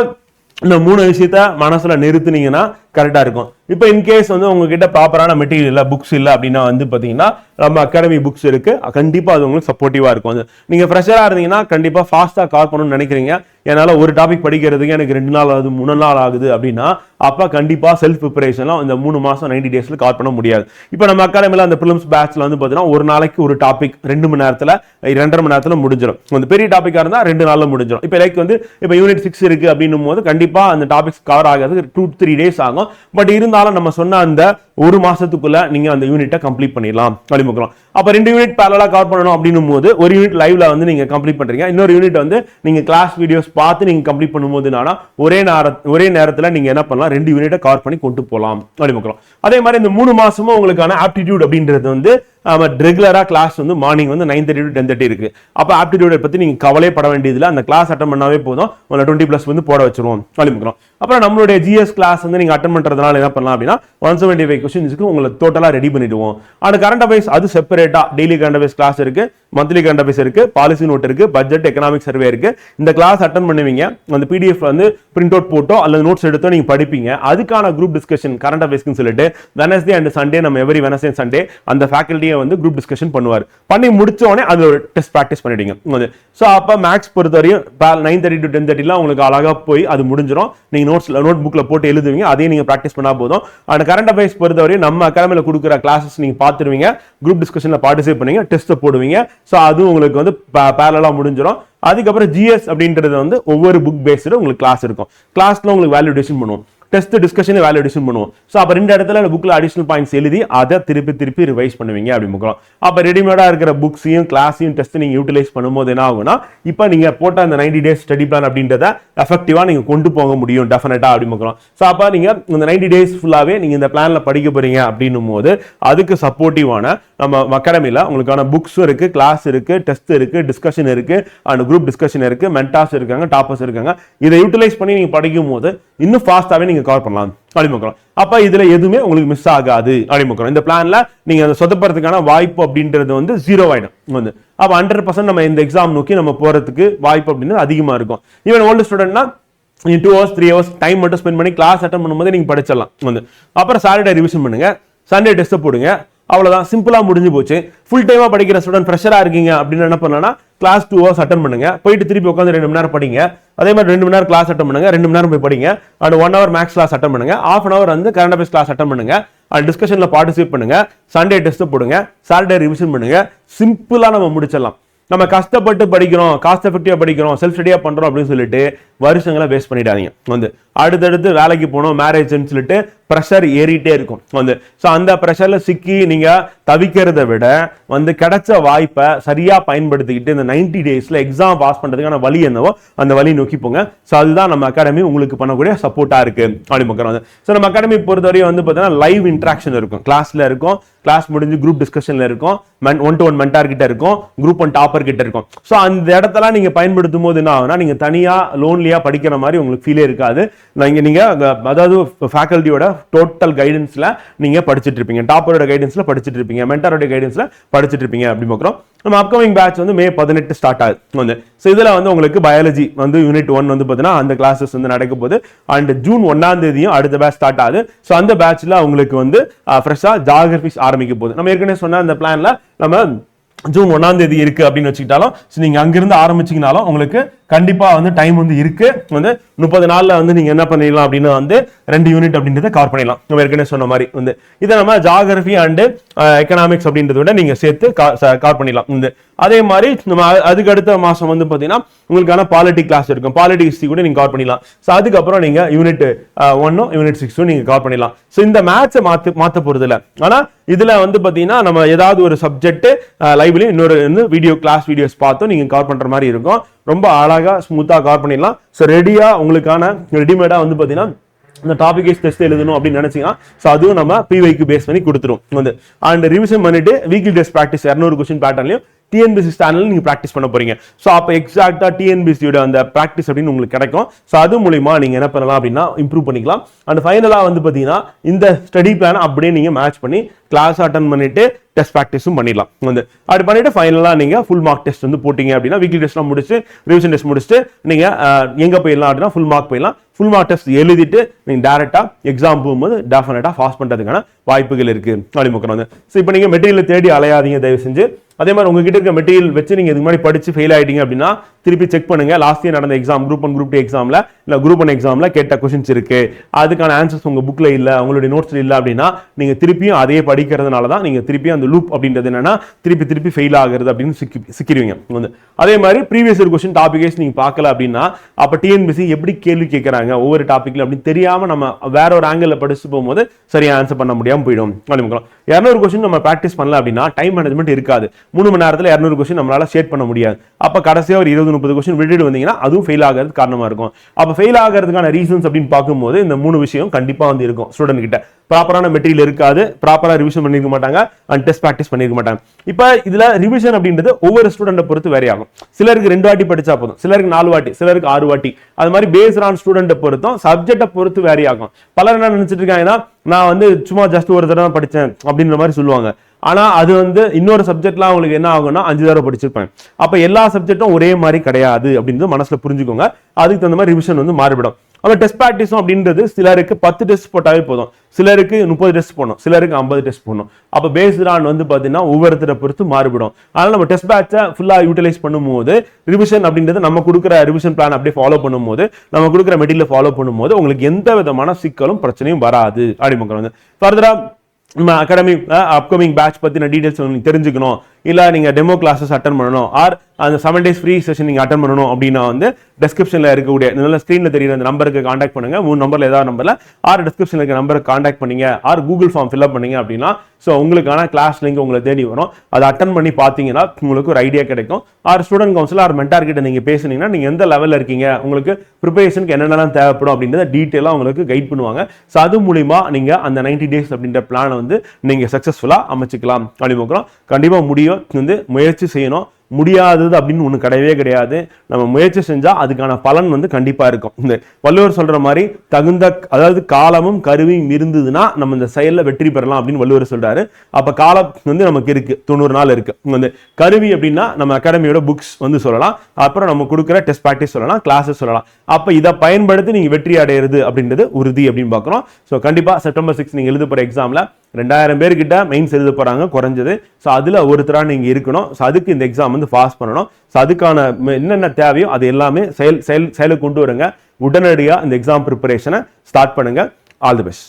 இந்த 3 விஷயத்த மனசுல நிறுத்துனீங்கன்னா கரெக்டா இருக்கும். இப்போ இன்கேஸ் வந்து உங்ககிட்ட ப்ராப்பரான மெட்டீரியல் இல்லை, புக்ஸ் இல்லை அப்படின்னா வந்து பார்த்தீங்கன்னா நம்ம அகாடமி புக்ஸ் இருக்கு, கண்டிப்பா அது உங்களுக்கு சப்போர்ட்டிவா இருக்கும். அது நீங்க ஃப்ரெஷரா இருந்தீங்கன்னா கண்டிப்பா ஃபாஸ்டா கால் பண்ணணும்னு நினைக்கிறீங்க, என்னால ஒரு டாபிக் படிக்கிறதுக்கு எனக்கு 2 நாள் ஆகுது 3 நாள் ஆகுது அப்படின்னா அப்ப கண்டிப்பா செல்ஃப் ப்ரிப்பரேஷன்லாம் இந்த 3 மாசம் 90 டேஸ்ல கால் பண்ண முடியாது. இப்போ நம்ம அகாடமில அந்த பிலிம்ஸ் பேட்ச்ல வந்து பார்த்தீங்கன்னா ஒரு நாளைக்கு ஒரு டாபிக் 2 மணி நேரத்துல 2.5 மணி நேரத்துல முடிஞ்சிடும். அந்த பெரிய டாபிக்கா இருந்தா 2 நாள்ல முடிஞ்சிடும். இப்போ லைக் வந்து இப்போ யூனிட் 6 இருக்கு அப்படின்னும் போது கண்டிப்பா அந்த டாபிக்ஸ் கவர் ஆகிறதுக்கு 2-3 டேஸ் ஆகும். பட் இருந்தாலும் நம்ம சொன்ன அந்த ஒரு மாசத்துக்குள்ள நீங்க அந்த யூனிட்டை கம்ப்ளீட் பண்ணிடலாம் வழிமுக்கலாம். அப்ப 2 யூனிட் பேரலா கவர் பண்ணணும் அப்படின்னும் போது ஒரு யூனிட் லைவ்ல வந்து நீங்க கம்ப்ளீட் பண்றீங்க, இன்னொரு யூனிட் வந்து நீங்க கிளாஸ் வீடியோஸ் பார்த்து நீங்க கம்ப்ளீட் பண்ணும்போது ஒரே நேரத்துல நீங்க என்ன பண்ணலாம், 2 யூனிட்டை கவர் பண்ணி கொண்டு போகலாம் வழிமுக்கலாம். அதே மாதிரி இந்த 3 மாசமும் உங்களுக்கான ஆப்டிடியூட் அப்படின்றது வந்து ரெகுலரா கிளாஸ் வந்து மார்னிங் வந்து 9:30 to 10:30 இருக்கு. அப்ப ஆப்டிடியூட் பத்தி நீங்க கவலைப்பட வேண்டியதுல அந்த கிளாஸ் அட்டன் பண்ணாவே போதும், 20+ வந்து போட வச்சிருவோம் வழிமுக்கிறோம். அப்புறம் நம்மளுடைய ஜிஎஸ் கிளாஸ் வந்து நீங்க அட்டன் பண்றதுனால என்ன பண்ணலாம் அப்படின்னா 175 கொஸ்டின்ஸ்க்கு உங்களை டோட்டலா ரெடி பண்ணிடுவோம். அந்த கரண்ட் அஃபேர்ஸ் அது செப்பரேட்டா டெய்லி கரண்ட் அஃபேர்ஸ் கிளாஸ் இருக்கு, மந்த்லி கரண்ட் அஃபேர்ஸ் இருக்கு, பாலிசி நோட் இருக்கு, பட்ஜெட் எக்கனாமிக் சர்வே இருக்கு. இந்த கிளாஸ் அட்டன் பண்ணுவீங்க, அந்த பிடிஎஃப் வந்து பிரிண்ட் அவுட் போட்டோ அல்லது நோட்ஸ் எடுத்தோ நீங்க படிப்பீங்க. அதுக்கான குரூப் டிஸ்கஷன் கரண்ட் அஃபேர்ஸ்க்கு சொல்லிட்டு வெனஸ்டே அண்ட் சண்டே நம்ம எவரி வெனஸ்டே சண்டே அந்த ஃபேக்கல்ட்டியை வந்து குரூப் டிஸ்கஷன் பண்ணுவார். பண்ணி முடிச்ச உடனே அது ஒரு டெஸ்ட் பிராக்டிஸ் பண்ணிடுங்க. ஸோ அப்போ மேக்ஸ் பொறுத்தவரையும் 9:30 to 10:30 உங்களுக்கு அழகா போய் அது முடிஞ்சிடும். நீங்க நோட் புக்ல போட்டு எழுதுவீங்க, அதையும் நீங்க பிராக்டிஸ் பண்ணா போதும். அந்த கரண்ட் அஃபேர்ஸ் பொறுத்தவரையும் நம்ம அகாடமில கொடுக்குற கிளாஸஸ் நீங்க பார்த்துருவீங்க, குரூப் டிஸ்கஷன்ல பார்ட்டிசிபேட் பண்ணுவீங்க, டெஸ்ட் போடுவீங்க. ஸோ அது உங்களுக்கு வந்து பேரலா முடிஞ்சிடும். அதுக்கப்புறம் ஜிஎஸ் அப்படின்றது வந்து ஒவ்வொரு புக் பேஸ்டு உங்களுக்கு கிளாஸ் இருக்கும். கிளாஸ்ல உங்களுக்கு வேல்யூடேஷன் பண்ணுவோம், டெஸ்ட் டிஸ்கஷன் வேல்யூடேஷன் பண்ணுவோம். ஸோ அப்போ 2 இடத்துல புக்ல அடிஷனல் பாயிண்ட்ஸ் எழுதி அதை திருப்பி ரிவைஸ் பண்ணுவீங்க அப்படி முக்கலாம். அப்போ ரெடிமேடா இருக்கிற புக்ஸையும் கிளாஸையும் டெஸ்ட் நீங்க யூட்டிலைஸ் பண்ணும்போது என்ன ஆகும்னா இப்போ நீங்க போட்ட அந்த 90 டேஸ் ஸ்டடி பிளான் அப்படின்றத எஃபெக்டிவா நீங்க கொண்டு போக முடியும் டெஃபினட்டா அப்படி முக்கலாம். ஸோ அப்போ நீங்க இந்த 90 டேஸ் ஃபுல்லாவே நீங்க இந்த பிளான்ல படிக்க போறீங்க அப்படின்னும் போது அதுக்கு சப்போர்ட்டிவான நம்ம அகாடமில உங்களுக்கான புக்ஸும் இருக்கு, கிளாஸ் இருக்கு, டெஸ்ட் இருக்கு, டிஸ்கஷன் இருக்கு, அண்ட் குரூப் டிஸ்கஷன் இருக்கு, மென்டார்ஸ் இருக்காங்க, டாப்பர்ஸ் இருக்காங்க. இதை யூட்டிலைஸ் பண்ணி நீங்க படிக்கும் போது இன்னும் ஃபாஸ்டாவே நீங்க கவர் பண்ணலாம் அடிமுக்கிறோம். அப்ப இதுல எதுவுமே உங்களுக்கு மிஸ் ஆகாது அடிமுக்கிறோம். இந்த பிளான்ல நீங்க சொதப்படுறதுக்கான வாய்ப்பு அப்படின்றது வந்து 0 ஆயிடும் வந்து. அப்ப 100% நம்ம இந்த எக்ஸாம் நோக்கி நம்ம போறதுக்கு வாய்ப்பு அப்படின்றது அதிகமா இருக்கும். ஈவன் ஓல்டு ஸ்டூடெண்ட்னா 2 hours 3 hours டைம் மட்டும் ஸ்பெண்ட் பண்ணி கிளாஸ் அட்டன் பண்ணும்போது நீங்க படிச்சிடலாம் வந்து. அப்புறம் சாட்டர்டே ரிவிஷன் பண்ணுங்க, சண்டே டெஸ்ட் போடுங்க, அவ்வளவுதான், சிம்பிளா முடிஞ்சு போச்சு. ஃபுல் டைமா படிக்கிற ஸ்டூடெண்ட் ஃப்ரெஷரா இருக்கீங்க அப்படின்னு என்ன பண்ணலாம், கிளாஸ் 2 hours அட்டன் பண்ணுங்க, போயிட்டு திருப்பி உட்காந்து 2 மணி நேரம் படிங்க. அதே மாதிரி 2 மணி நேரம் கிளாஸ் அட்டன் பண்ணுங்க, 2 மணி நேரம் போய் படிங்க. And 1 hour maths class attend பண்ணுங்க, ½ an hour வந்து கரண்ட் அஃபேர்ஸ் கிளாஸ் அட்டன் பண்ணுங்க, அண்ட் டிஸ்கஷன்ல பார்ட்டிசிபேட் பண்ணுங்க, சண்டே டெஸ்ட் போடுங்க, சாட்டர்டே ரிவிஷன் பண்ணுங்க. சிம்பிளா நம்ம முடிச்சிடலாம். நம்ம கஷ்டப்பட்டு படிக்கிறோம், காஸ்ட் எஃபெக்டிவா படிக்கிறோம், செல்ஃப் ஸ்டடியா பண்றோம் அப்படின்னு சொல்லிட்டு வருஷங்களை வேஸ்ட் பண்ணிடாதீங்க வந்து. அடுத்தடுத்து வேலைக்கு போகணும், மேரேஜ்னு சொல்லிட்டு ப்ரெஷர் ஏறிட்டே இருக்கும் வந்து. ஸோ அந்த ப்ரெஷர்ல சிக்கி நீங்க தவிக்கிறத விட வந்து கிடைச்ச வாய்ப்பை சரியா பயன்படுத்திக்கிட்டு இந்த 90 டேஸ்ல எக்ஸாம் பாஸ் பண்றதுக்கான வழி என்னவோ அந்த வழி நோக்கி போங்க. ஸோ அதுதான் நம்ம அகாடமி உங்களுக்கு பண்ணக்கூடிய சப்போர்ட்டா இருக்கு அப்படின்னு. ஸோ நம்ம அகாடமி பொறுத்தவரையும் வந்து பார்த்தீங்கன்னா லைவ் இன்ட்ராக்ஷன் இருக்கும், கிளாஸ்ல இருக்கும், கிளாஸ் முடிஞ்சு குரூப் டிஸ்கஷன்ல இருக்கும், 1-to-1 மென்டார் கிட்ட இருக்கும், குரூப் 1 டாப்பர் கிட்ட இருக்கும். ஸோ அந்த இடத்தெல்லாம் நீங்க பயன்படுத்தும் போது என்ன ஆகுனா நீங்க தனியா லோன்லியா படிக்கிற மாதிரி உங்களுக்கு ஃபீலே இருக்காது. நீங்க அதாவது ஃபேக்கல்ட்டியோட டோட்டல் கைடன்ஸ்ல நீங்க படிச்சுட்டு இருப்பீங்க, டாப்பரோட கைடன்ஸ்ல படிச்சுட்டு இருப்பீங்க, மென்டாரோட கைடன்ஸ்ல படிச்சுட்டு இருப்பீங்க அப்படி பார்க்குறோம். நம்ம அப்கமிங் பேட்ச் வந்து May 18 ஸ்டார்ட் ஆகுது வந்து. ஸோ இதுல வந்து உங்களுக்கு பயாலஜி வந்து யூனிட் 1 வந்து பார்த்தீங்கன்னா அந்த கிளாஸஸ் வந்து நடக்க போகுது. அண்ட் June 1 அடுத்த பேட்ச் ஸ்டார்ட் ஆகுது. ஸோ அந்த பேட்ச்ல உங்களுக்கு வந்து ஃப்ரெஷ்ஷா ஜியோகிராஃபி ஆரம்பிக்க போகுது. நம்ம ஏற்கனவே சொன்ன அந்த பிளான்ல நம்ம June 1 இருக்கு அப்படின்னு வச்சுக்கிட்டாலும் நீங்க அங்கிருந்து ஆரம்பிச்சீங்கனாலும் உங்களுக்கு கண்டிப்பா வந்து டைம் வந்து இருக்கு வந்து. 30 நாள்ல வந்து நீங்க என்ன பண்ணிடலாம் அப்படின்னா வந்து 2 யூனிட் அப்படின்றத கவர் பண்ணிடலாம். நம்ம ஏற்கனவே சொன்ன மாதிரி வந்து இதை நம்ம ஜியோகிராஃபி அண்ட் எக்கனாமிக்ஸ் அப்படின்றத விட நீங்க சேர்த்து கவர் பண்ணிடலாம் வந்து. அதே மாதிரி நம்ம அதுக்கு அடுத்த மாசம் வந்து பாத்தீங்கன்னா உங்களுக்கான பாலிட்டி கிளாஸ் இருக்கும், பாலிட்டி ஹிஸ்டரி கூட நீங்க கவர் பண்ணிடலாம். ஸோ அதுக்கப்புறம் நீங்க யூனிட் 1 யூனிட் 6 நீங்க கவர் பண்ணிடலாம். ஸோ இந்த மேட்சை மாத்த போறது இல்லை. ஆனா இதுல வந்து பாத்தீங்கன்னா நம்ம ஏதாவது ஒரு சப்ஜெக்ட் லைவ்லயும் இன்னொரு வீடியோ கிளாஸ் வீடியோஸ் பார்த்தும் நீங்க கவர் பண்ற மாதிரி இருக்கும். ரொம்ப அழகா ஸ்மூத்தா கவர் பண்ணிடலாம். ஸோ ரெடியா உங்களுக்கான ரெடிமேடா வந்து பாத்தீங்கன்னா இந்த டாபிக் வைஸ் டெஸ்ட் எழுதணும் அப்படின்னு நினைச்சீங்கன்னா ஸோ அதுவும் நம்ம பிவைக்கு பேஸ் பண்ணி கொடுத்துரும் வந்து. அண்ட் ரிவிஷன் பண்ணிட்டு வீக்லி டெஸ்ட் ப்ராக்டிஸ் 200 கொஸ்டின் பேட்டர்லையும் டிஎன்பிஎஸ்சி ஸ்டாண்டர்ட்ல நீங்க பிராக்டிஸ் பண்ண போறீங்க. ஸோ அப்போ எக்ஸாக்டா டிஎன்பிஎஸ்சியோட அந்த பிராக்டிஸ் அப்படின்னு உங்களுக்கு கிடைக்கும். ஸோ அது மூலியமா நீங்க என்ன பண்ணலாம் அப்படின்னா இம்ப்ரூவ் பண்ணிக்கலாம். அண்ட் ஃபைனலா வந்து பாத்தீங்கன்னா இந்த ஸ்டடி பிளான் அப்படியே நீங்க மேட்ச் பண்ணி கிளாஸ் அட்டன் பண்ணிட்டு டெஸ்ட் ப்ராக்டிஸும் பண்ணிடலாம். வந்து அப்படி பண்ணிட்டு ஃபைனலாக நீங்க ஃபுல் மார்க் டெஸ்ட் வந்து போட்டீங்க அப்படின்னா வீக்லி டெஸ்ட்லாம் முடிச்சு ரிவிஷன் டெஸ்ட் முடிச்சுட்டு நீங்க எங்க போயிடலாம் அப்படின்னா ஃபுல் மார்க் போயிடலாம். ஃபுல் மார்க் டெஸ்ட் எழுதிட்டு நீங்க டேரக்டா எக்ஸாம் போகும்போது டெஃபினட்டா பாஸ் பண்றதுக்கான வாய்ப்புகள் இருக்கு அப்படின்னு வந்து. ஸோ இப்போ நீங்க மெட்டீரியல் தேடி அலையாதீங்க தயவு செஞ்சு. அதே மாதிரி உங்ககிட்ட இருக்க மெட்டீரியல் வச்சு நீங்க இதுக்கு முன்னாடி படிச்சு ஃபெயில் ஆயிட்டீங்க அப்படின்னா திருப்பி செக் பண்ணுங்க. லாஸ்ட் இயர் நடந்த எக்ஸாம் குரூப் 1 குரூப் 2 எக்ஸாம்ல இல்ல குரூப் 1 எக்ஸாம்ல கேட்ட கொஸ்டின்ஸ் இருக்கு, அதுக்கான ஆன்சர்ஸ் உங்க புக்ல இல்ல, உங்களுடைய நோட்ஸ்ல இல்ல அப்படின்னா நீங்க திருப்பியும் அதே படிக்கிறதுனால தான் நீங்க திருப்பி அந்த லூப் அப்படின்றது என்னன்னா திருப்பி திருப்பி ஃபெயில் ஆகுறது அப்படின்னு சிக்கிடுவீங்க. அதே மாதிரி previous year question topic wise நீங்க பார்க்கல அப்படின்னா அப்ப டிஎன்பிஎஸ்சி எப்படி கேள்வி கேட்கறாங்க ஒவ்வொரு டாபிக்ல அப்படின்னு தெரியாம நம்ம வேற ஒரு ஆங்கிள் படிச்சு போகும்போது சரியா ஆன்சர் பண்ண முடியாம போயிடும். 200 கொஸ்டின் நம்ம பிராக்டிஸ் பண்ணல அப்படின்னா டைம் மேனேஜ்மெண்ட் இருக்காது. 3 மணி நேரத்தில் 200 கொஸ்டின் நம்மளால ஷேட் பண்ண முடியாது. அப்ப கடைசியா ஒரு 20-30 கொஸ்டின் விட்டுட்டு வந்தீங்கன்னா அதுவும் ஃபெயில் ஆகிறது காரணமா இருக்கும். அப்ப ஃபெயில் ஆகிறதுக்கான ரீசன்ஸ் அப்படின்னு பார்க்கும்போது இந்த 3 விஷயம் கண்டிப்பா வந்து இருக்கும். ஸ்டூடெண்ட் கிட்ட ப்ராப்பரான மெட்டீரியல் இருக்காது, ப்ராப்பரா ரிவிஷன் பண்ணிருக்க மாட்டாங்க, அண்ட் டெஸ்ட் பிராக்டிஸ் பண்ணிருக்க மாட்டாங்க. இப்ப இதுல ரிவிஷன் அப்படின்றது ஒவ்வொரு ஸ்டூடெண்ட்டை பொறுத்து வேரி ஆகும். சிலருக்கு 2 வாட்டி படிச்சா போதும், சிலருக்கு 4 வாட்டி, சிலருக்கு 6 வாட்டி. அது மாதிரி பேஸ்ட் ஆன் ஸ்டூடெண்ட்டை பொறுத்தும் சப்ஜெக்டை பொறுத்து வேரி ஆகும். பலர் என்ன நினைச்சிட்டு இருக்காங்கன்னா நான் வந்து சும்மா ஜஸ்ட் ஒரு தடவை படிச்சேன் அப்படின்ற மாதிரி சொல்லுவாங்க. ஆனா அது வந்து இன்னொரு சப்ஜெக்ட்லாம் அவங்களுக்கு என்ன ஆகும்னா 5 தடவை படிச்சிருப்பாங்க. அப்ப எல்லா சப்ஜெக்டும் ஒரே மாதிரி கிடையாது அப்படின்றது மனசுல புரிஞ்சுக்கோங்க. அதுக்கு தகுந்த மாதிரி ரிவிஷன் வந்து மாறுபடும். அப்ப டெஸ்ட் பிராக்டிஸும் அப்படின்றது சிலருக்கு 10 டெஸ்ட் போட்டாவே போதும், சிலருக்கு 30 டெஸ்ட் போடணும், சிலருக்கு 50 டெஸ்ட் போடணும். அப்ப பேஸ்ட் ஆன் வந்து பாத்தீங்கன்னா ஒவ்வொருத்தரை பொறுத்து மாறுபடும். அதனால நம்ம டெஸ்ட் பேட்சை ஃபுல்லா யூட்டிலைஸ் பண்ணும்போது ரிவிஷன் அப்படின்றது நம்ம கொடுக்குற ரிவிஷன் பிளான் அப்படியே ஃபாலோ பண்ணும்போது நம்ம கொடுக்குற மெட்டீரியல் ஃபாலோ பண்ணும்போது உங்களுக்கு எந்த விதமான சிக்கலும் பிரச்சனையும் வராது. அப்படின்னு ஃபர்தரா நம்ம அகாடமி அப்கமிங் பேட்ச் பத்தின டீடைல்ஸ் உங்களுக்கு தெரிஞ்சுக்கணும், இல்ல நீங்க டெமோ கிளாஸஸ் அட்டன் பண்ணணும், ஆர் அந்த 7 days ஃப்ரீ செஷன் நீங்க அட்டன் பண்ணணும் அப்படின்னா வந்து டிஸ்கிரிப்ஷன்ல இருக்கக்கூடிய நல்ல ஸ்கிரீன்ல தெரியுற அந்த நம்பருக்கு கான்டாக்ட் பண்ணுங்க. 3 நம்பர்ல ஏதாவது நம்பர்ல ஆர் டிஸ்கிரிப்ஷன்ல இருக்க நம்பருக்கு கான்டாக்ட் பண்ணீங்க, or Google form fill up பண்ணீங்க அப்படின்னா ஸோ உங்களுக்கான கிளாஸ் லிங்க் உங்களை தேடி வரும். அதை அட்டன் பண்ணி பார்த்தீங்கன்னா உங்களுக்கு ஒரு ஐடியா கிடைக்கும். Or student council or mentor கிட்ட நீங்க பேசுனீங்கன்னா நீங்க எந்த லெவலில் இருக்கீங்க, உங்களுக்கு ப்ரிப்பரேஷனுக்கு என்னென்னலாம் தேவைப்படும் அப்படின்றத டீட்டெயிலாக உங்களுக்கு கைட் பண்ணுவாங்க. ஸோ அது மூலியமா நீங்க அந்த 90 days அப்படின்ற பிளானை வந்து நீங்க சக்சஸ்ஃபுல்லா அமைச்சுக்கலாம். அப்படின்னு கண்டிப்பா முடியும். வந்து முயற்சி செய்யணும். முடியாதது அப்படின்னு ஒண்ணு கிடையவே கிடையாது. நம்ம முயற்சி செஞ்சா அதுக்கான பலன் வந்து கண்டிப்பா இருக்கும். இந்த வள்ளுவர் சொல்ற மாதிரி தகுந்த அதாவது காலமும் கருவியும் இருந்ததுன்னா நம்ம இந்த செயல்ல வெற்றி பெறலாம் அப்படின்னு வள்ளுவர் சொல்றாரு. அப்ப காலம் வந்து நமக்கு இருக்கு, 90 நாள் இருக்கு. வந்து கருவி அப்படின்னா நம்ம அகாடமியோட புக்ஸ் வந்து சொல்லலாம், அப்புறம் நம்ம கொடுக்குற டெஸ்ட் பிராக்டிஸ் சொல்லலாம், கிளாஸஸ் சொல்லலாம். அப்ப இதை பயன்படுத்தி நீங்க வெற்றி அடையிறது அப்படின்றது உறுதி அப்படின்னு பாக்குறோம். ஸோ கண்டிப்பா செப்டம்பர் 6 நீங்க எழுத போற எக்ஸாம்ல 2000 பேர்கிட்ட மெயின்ஸ் எழுத போறாங்க குறைஞ்சது. ஸோ அதுல ஒருத்தரா நீங்க இருக்கணும். ஸோ அதுக்கு இந்த எக்ஸாம் வந்து பாஸ் பண்ணணும். ஸோ அதுக்கான என்னென்ன தேவையோ அது எல்லாமே செயலுக்கு கொண்டு வருங்க. உடனடியாக இந்த எக்ஸாம் ப்ரிப்பரேஷனை ஸ்டார்ட் பண்ணுங்க. All the best.